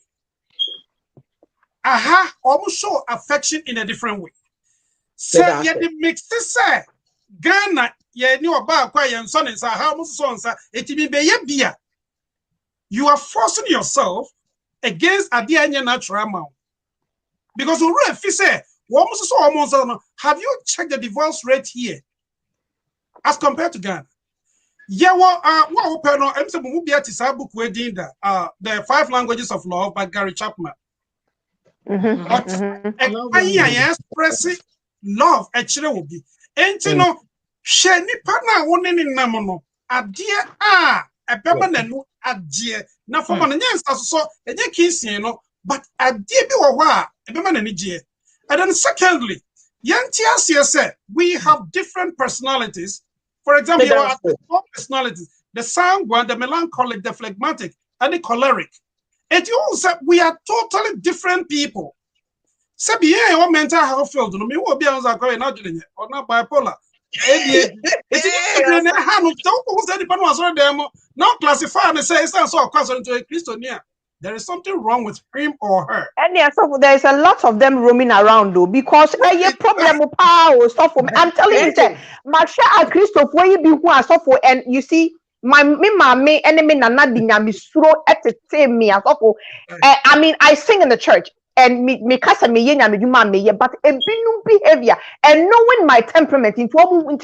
Almost show affection in a different way. So you mix this Ghana, you knew about quiet son and how much sons it be beer. You are forcing yourself against a dear natural amount. Because if you say, have you checked the divorce rate here as compared to Ghana? Yeah, well, the 5 Languages of Love by Gary Chapman. Expressing love actually will be. And you know, she ni partner one in namono. A dear a permanent a dear. Now for man, yes, so a dear kiss, you know, but a dear be a permanent dear. And then secondly, young TLC said we have different personalities. For example, you have 4 personalities: the sanguine, the melancholic, the phlegmatic, and the choleric. And you all said we are totally different people. So be your mental health field. No, me will be on the or not bipolar. Now classify and say it's not so according to a Christian here. there is something wrong with him or her. And yeah, so there's a lot of them roaming around though, because a problem with power stuff. I'm telling you, that Masha Christopher, where you be who are so for, and you see, my enemy nana dinyami suro etete me as I mean, I sing in the church. And me kasa me ye nyame dwuma me ye, but a binu behavior and knowing my temperament into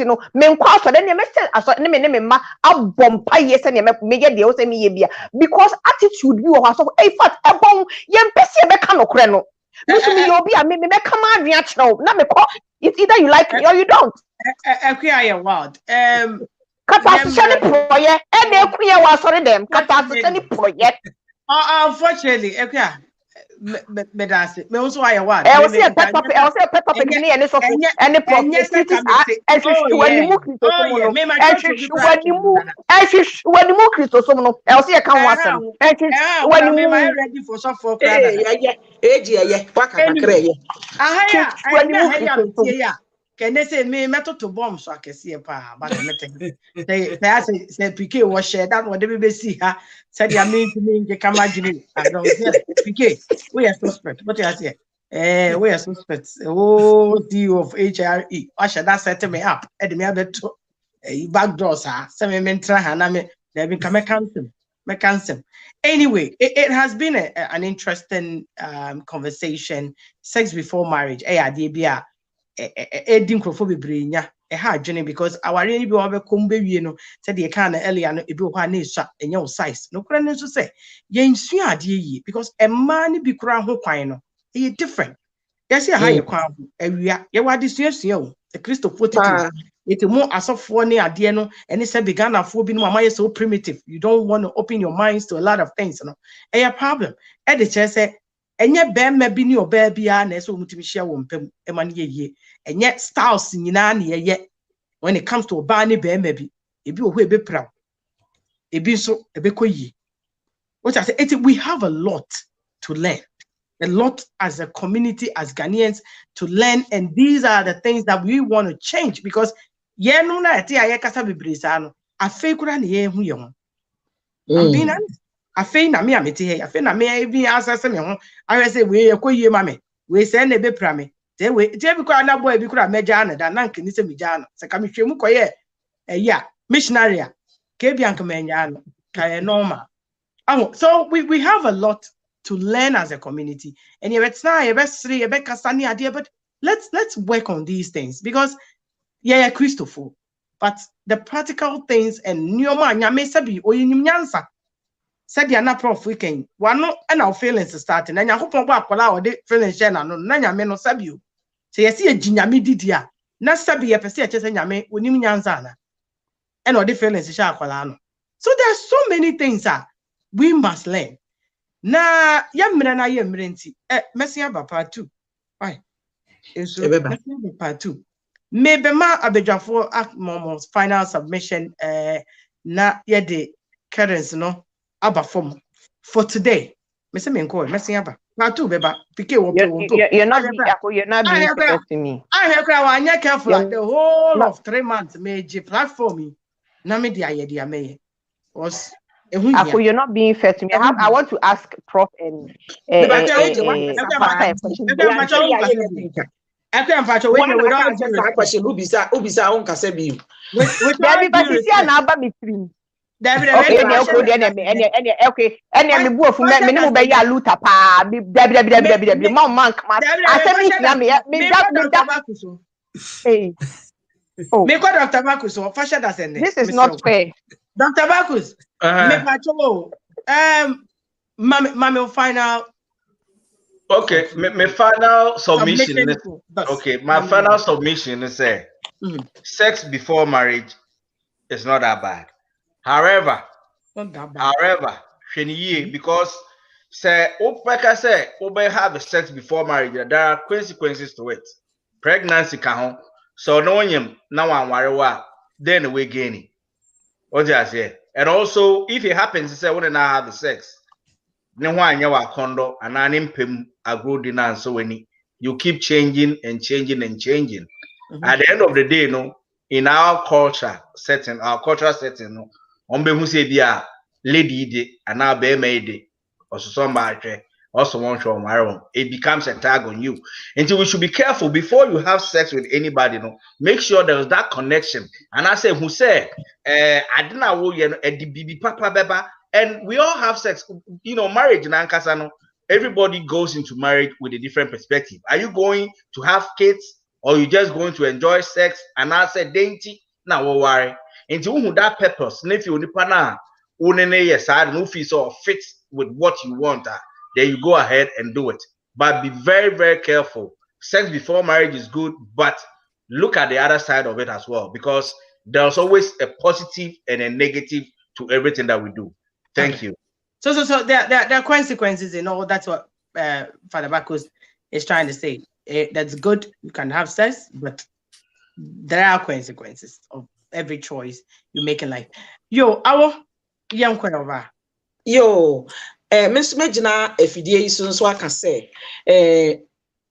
no me nkwa so then me say aso ne me ma abompa ye se ne me ye de o se me ye bia, because attitude bi o ha so in fact ebon ye mpese be ka no kre no me so me obi a me ka ma adwen a kire na me ko, it's either you like me or you don't. Akwa wild kata se ne proye e na ekuye wa sorry dem kata se ne proye. Unfortunately akwa me that's it. Me also I want. I was a pet up in the end of any prophecies and when you move Christo when you move Christo someone else I can't want them when you ready for so for can they say me metal to bomb so I can see a pa but they say PK was shared that what they see her said you mean to me you can imagine I don't PK we are suspect what you say we are suspects oh deal of HRE Usher that set me up at the me back doors send me try na me they be come cancel anyway it has been an interesting conversation. Sex before marriage edim crofo bebrenya ha adwene, because our really be obe kombe wie no said ye can earlier no ebi ho na esua enya size no kura ne so say ye nsu ade yi, because a man bi kura ho kwan no e different. Yes ya ha ye kwan awia ye wade suasua o the Christopher titi it mo asofo ne ade no ene say begana fo bi no mama ye so primitive, you don't want to open your minds to a lot of things no a problem e de che say enye bema bi ni oba bia na eso mutimi hia wo mpam ema ne ye enye styles nyina na ye when it comes to oba ne bema bi ebi ohu ebe pra ebi so ebe koyi. What I say, we have a lot to learn, a lot as a community, as Ghanaians to learn, and these are the things that we want to change, because ye no na eti aye kasa bebresa no afei kura na ye hu ye ho. I'm being honest. I feel na me amete here. I feel na me even answer me ho. I say we ekoyie ma me. We say na be pra me. Te we te bi kwa na boy bi kura meja na da na nkini se meja na. Se ka me hwemu koye ya missionary a. Ke bi anka menya no. Ka normal. So we have a lot to learn as a community. And you bet na you bet sri you bet kasani idea, but let's work on these things, because yeah Christopher, but the practical things and nyoma nyame sabi oyinyum nyansa. Said you are not prof weekend. One no and our feelings starting. And you hope on what or the feelings share no nanya me no sabi you. So you see a jinyami didia. Na sabi ya pese chese nyame unim nyanza and or the feelings share kwala. So there are so many things we must learn. Na yamre na yamre nti. Messi aba part 2. Why? Messi aba part 2. Maybe ma abejafo mom's final submission na yede currency no aba form for today. Me say me call messing aba. Na two beba PK wo you're not being fair to me. I have anya careful like the whole of 3 months meji platform na me dia ye dia me was you're not being fair to me. I want to ask Prof and this is not fair. Dr. Bacchus, my final. Okay, my final submission is okay. My final submission is sex before marriage is not that bad. However, because say have sex before marriage, there are consequences to it. Pregnancy can so no one now one then we gaining. What I say, and also if it happens to say when I have the sex. No one you are condo and an impim agro dinner so when you keep changing and changing and changing. At the end of the day, no, in our cultural setting, no, on be who say dia lady de and now be made or somebody also want to marry, it becomes a tag on you. And so we should be careful before you have sex with anybody. No, make sure there's that connection. And I say, who said, I didn't know you know, BB Papa Beba, and we all have sex. You know, marriage in Ankasano. Everybody goes into marriage with a different perspective. Are you going to have kids, or you just going to enjoy sex? And I said, dainty, now what worry. Into that purpose, if you nipana, unene yes, I don't know if it's all fits with what you want. Then you go ahead and do it. But be very, very careful. Sex before marriage is good, but look at the other side of it as well, because there's always a positive and a negative to everything that we do. Thank you. So there are consequences in all. That's what Father Bacchus is trying to say. That's good. You can have sex, but there are consequences of every choice you make in life. Yo, our young over. Yo, Miss Majina, if you so I can say,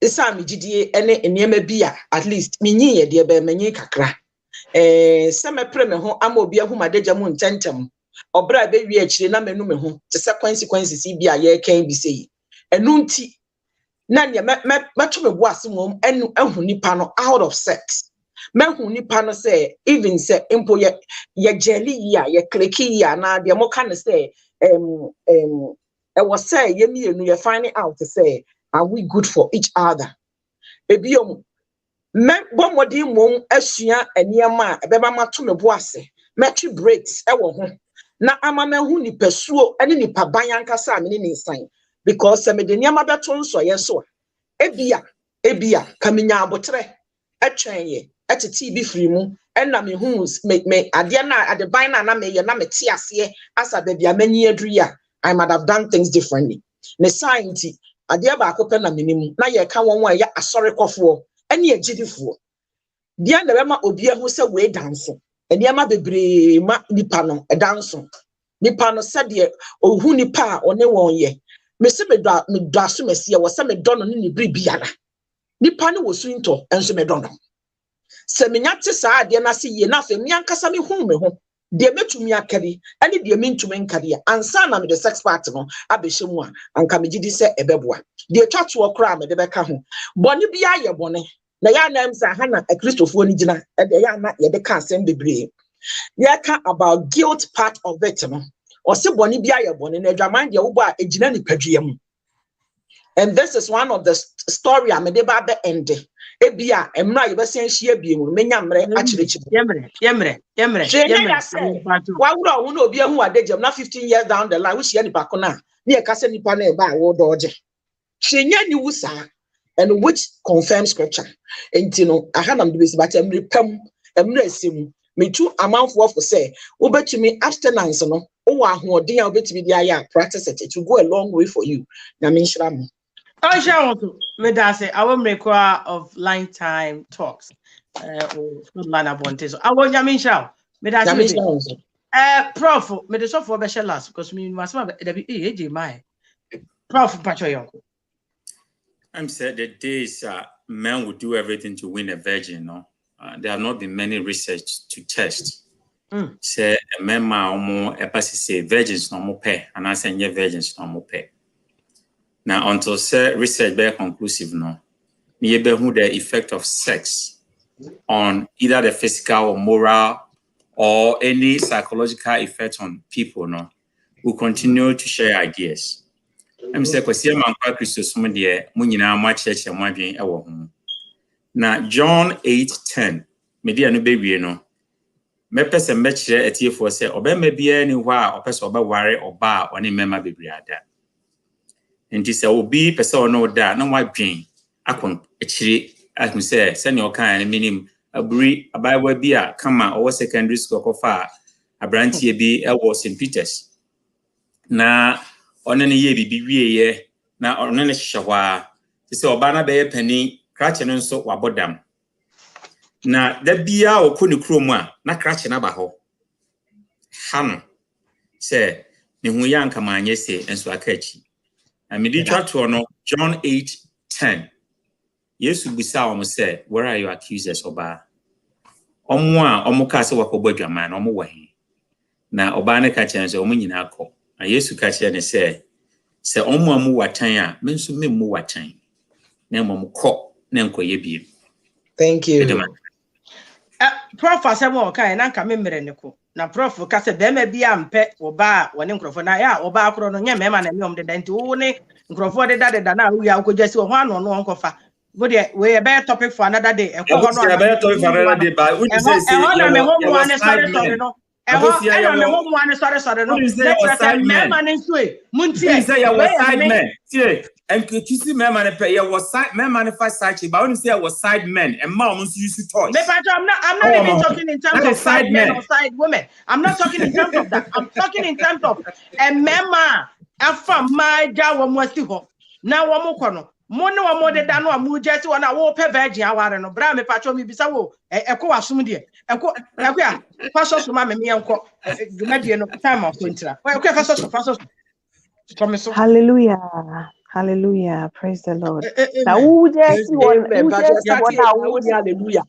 Sami Gidi, any Niema Bia, at least, Mini, dear Bemini Kakra. Some preme home, Amobia, whom I did Jamun Tentum. Or bribe baby actually na menu me ho te se consequences bi a ye kan bi sei enu nti na ne meto me bo asem ehu nipa no out of sex mehu nipa no say even say impo ye jelly ya ye clicky ya na de mo kan say e was say ye mienu ye find out to say are we good for each other ebiom me bomodi mom asua eniema e beba mato me bo ase metri breaks e wo ho na amamehu ni pesuo ene ni paban ankasa amene ni nsan because me de niam abeto nso yeso ebia kaminya abotre etwenye etete bi firi mu enna me hu me ade na adeban na me ye na me te ase asa bebia mani aduru ya I might have done things differently ne science ade ba akopɛ na menimu na ye ka won ya asɔre kɔfo ene agidifo dia na be ma obi ehu se we dance eniama bebre ma nipa no edanso nipa no sade ohu nipa one won ye me se me do aso mesi wo se me do no ni bri biara nipa no wosu into enso me do no se me nya te saa de na se ye na fe me ankasa me hu me ho de metumi akari ene de me ntumi nkari ansa na me the sex part no abehye mu a anka me gidi se ebeboa de twato okra me de beka ho boni bia ye bone na ya na msa hana a Christopher ni gina e ya na ye de ka asem bebre ya ka about guilt part of it no o se boni bia ye boni na adwaman de wo ba egina ni padwiem. And this is one of the story am de ba be end e bia emra ye be sen hia bia mu menya mre akirechire yemre wa wura wo na obi ehu adegem na 15 years down the line wo hia ni bako na ne ka se nipa na e ba wo doje hwenya ni wusa and which confirms scripture. And you know, I had them to be but I'm resim me too amount for say, over to me abstinence no, oh, dear, bet me the practice it will go a long way for you. Namisram. I shall say, I will require of line time talks. Lana Bontes. I will Yamin shall. Prof, me the software be last because me must have the my Prof Pachoyo. I'm said the days men would do everything to win a virgin. No, there have not been many research to test. Say a man more say virgins no more pay, and I say virgins no more pay. Now until say research be conclusive, no, me be who the effect of sex on either the physical or moral or any psychological effect on people. No, we continue to share ideas. I'm saying kwasi man kwa Kristo som de mo nyina ma cheche mo adwen e wo ho na John 8:10 media no be wie no me pese me kire etiefo se obema bia ni ho a opese obeware oba a one mema bebri ada enti se obi pese ono da na mo adwen akon ekire ahun se ne okan ne minim aburi abaiwa bi a kama owo secondary school kofa abrantie bi e wo St Peters na onene ye bibi wieye na onene hwehwa se oba na be pani krache no nso wabodam na da bia okoni kromu a na krache na ba ho hano se ne hu yanka manye se enso akachi na medi twato no John 8:10 Yesu bisa omo se where are your accusers oba omo a omo ka se wakobodwaman omo wahi na oba ne ka chen se omo nyina akọ na Yesu ka kire ne se Se omo amu watan a me nso me mu watan. Na mom kọ na nkoye biem. Thank you. Prof asemo kai na nka me mere ne ko. Na prof ka se be ma bia mpe oba woni nkrofo na ya oba akro no nye mema na me om de danti wo ne nkrofo de da na wo ya akojasi wo ano no nkofa. Go there we be topic for another day. E ko no na be topic for another day ba we say na me ho mo ane sorry no. E ho na me ho mo ane sorry no. Let's say mema ne so e. Muntie. Say ya was side men. See and you see mema ne pay ya was side mema ne first side chick, but when you say I was side men and mom used to toys. I'm not even talking in terms of side men or side women. I'm not talking in terms of that. I'm talking in terms of a mema afa my ja wo mo ati ho. Na wo mo kono. Mo ne wo mo de da no amu jesi wo na wo pe virgin aware no. Bra me pacho mi bisa wo eko wasum de. Eko ya pastor so ma me enko. Dwumadie no time of ntira. Eko pastor Hallelujah. Hallelujah. Praise the Lord. Now, who just one? Hallelujah.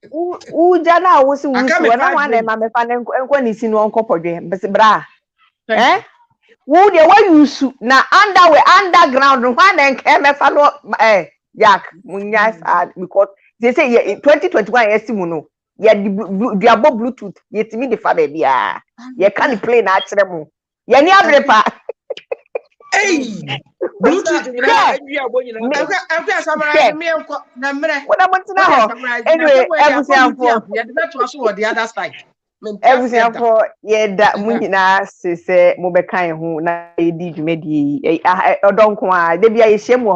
Who jana was one man fan when is in one couple game, but bra. Eh? Who the way you shoot now underground one and came a fellow Jack Munyas because they say 2021 estimuno. Yeah, the above Bluetooth, yet me the father, yeah. You can't play natural. Yeah, near hey, Bluetooth. Anyway, everything for that Munina say Mobekai who na did medi. I don't qua, there be a shame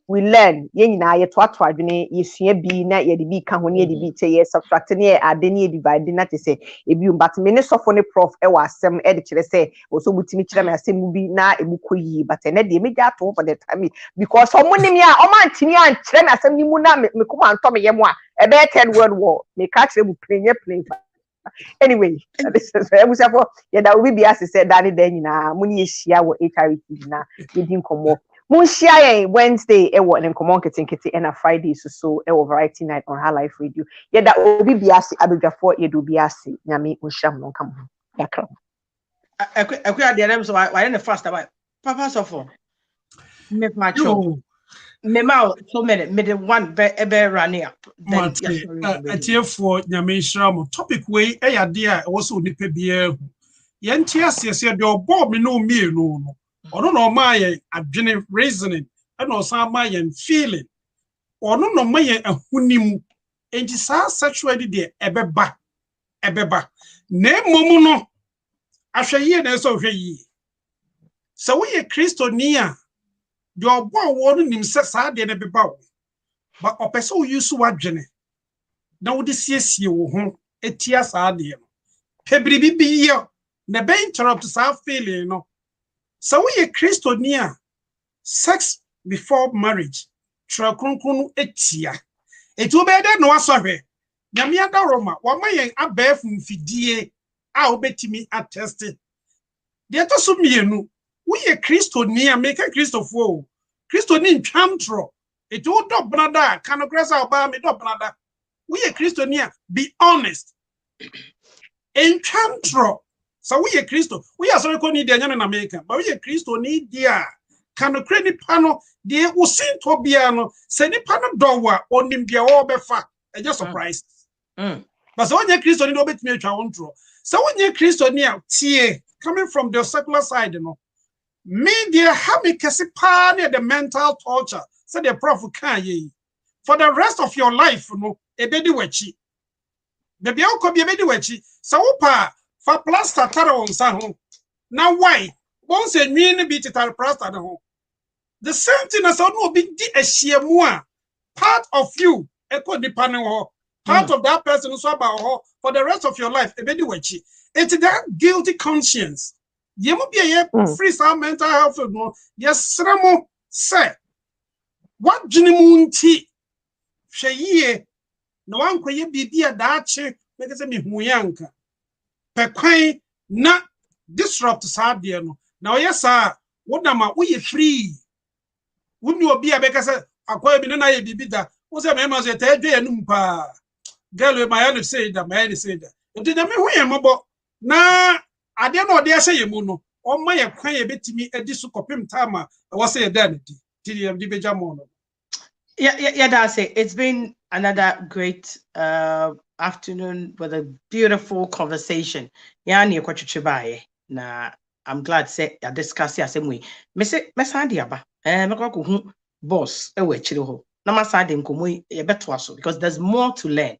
we learn yen na ye to adwene yesua bi na ye de bi ka ho ne ye de bi che ye subtract ne ade ne divide na te se ebi but me ne sofo ne prof e wa asem e de kire se oso butimi kire me asem bi na ebu koyi but ne de me ja to for the time because omo ne me a o man timi an kire me asem ni mu na me ko man to me ye mo a e be third world war me ka kire bu play anyway this is for ye da obi bi asese da ne da nyina mu ne ye hia wo HRE TV na ye din komo Munshia Wednesday, and Common Kitty and a Friday, so variety night on Her Life Radio. Yeah, that will be Biasi Abuja for Biasi. Yami Musham no come. Yakram. I quit the names, so I didn't fast about Papa Sofo. Make my show. Mema so many one bear running up. A tear for Yami Shram topic way, a dear also nipe beer. Yantias, yes, your bob, no me, no. Or no my adrenaline reasoning, and also my feeling. Or no my a hunimu, and it's our sexuality there, ebeba. Name momuno. After year, there's over ye. So we a Christo near your boy warning himself, sad and a bebow. But a person used to adrenaline. Now this yes, you home, a tears are dear. Pebri be here, never interrupt our feeling, no. So we a Christo near sex before marriage. Trakunkunu etia. It will be no sorry. Yamiada Roma, one may a bear from Fidie, I'll bet me attested. The other sumienu, we a Christo near make a Christo foe. Christo nin chamtro. It will do brother, canograsa about me, do brother. We a Christo near, be honest. In chamtro. So we a Christo. We are sorry need the in America, but we a Christo need dear. Can a credit panel, dear, who sing to Biano, send a panel dowa on him be all befa. I just surprised. But so when you Christo need obey me, so when you Christo near tea coming from the secular side, you know, me dear, have me cassipan the mental torture, said the prophet can ye. For the rest of your life, you know, a baby wechi. The bill could be a baby wechi. So pa. For plaster tara on home. Now why? Once a mean bit it plaster home. The same thing as no big a sheer more part of you, echo depending on part of that person who's about for the rest of your life. It's that guilty conscience. You must be a free some mental health. Yes, Ramo say what Jinimun tea? She no one could be a dache, make it me huyanka. Pequay na disrupt sadia no. Now yes sir, what am we free? Wouldn't you be a baker say acquire na ye bibida? What's a member say te numpa? Girl my say that my say that. It did me we am na I don't know they say you no. on my acquire betimi edisu kopim tama was say then TDM Dibejamono. Yeah, that's it. It's been another great afternoon with a beautiful conversation. Yani kwachuchibaye. Na I'm glad say I discuss ya same way. Mesandi aba. Mekwa hu boss ewe chiri ho. Na masandi nkomo ye beto aso because there's more to learn.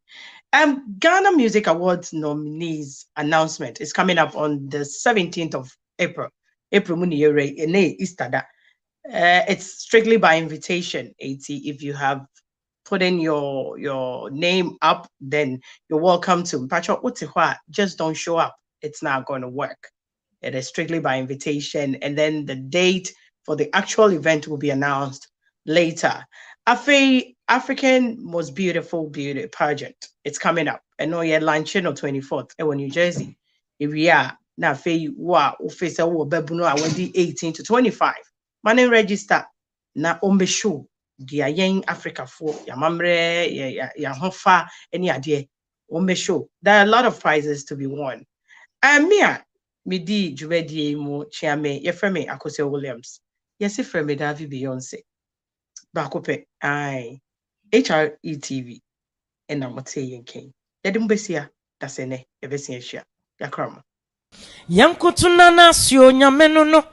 Ghana Music Awards nominees announcement is coming up on the 17th of April. April Muniyere ene Easter. It's strictly by invitation, AT. If you have put in your name up, then you're welcome to. Just don't show up. It's not going to work. It is strictly by invitation. And then the date for the actual event will be announced later. African Most Beautiful Beauty Pageant. It's coming up. I know you're launching on 24th in New Jersey. If we are now, officer will be 18 to 25. Money register na ombe show dia yen Africa for ya mamre ya hofa any idea ombe show. There are a lot of prizes to be won. And me di jubedi mo chiame ye frame Akosua Williams. Yes, if frame Davi Beyonce. Bakope ai HRE TV and namote yen king. Yedum besia dasene ebesia shia. Yakrama. Yankutuna nasio nyameno no.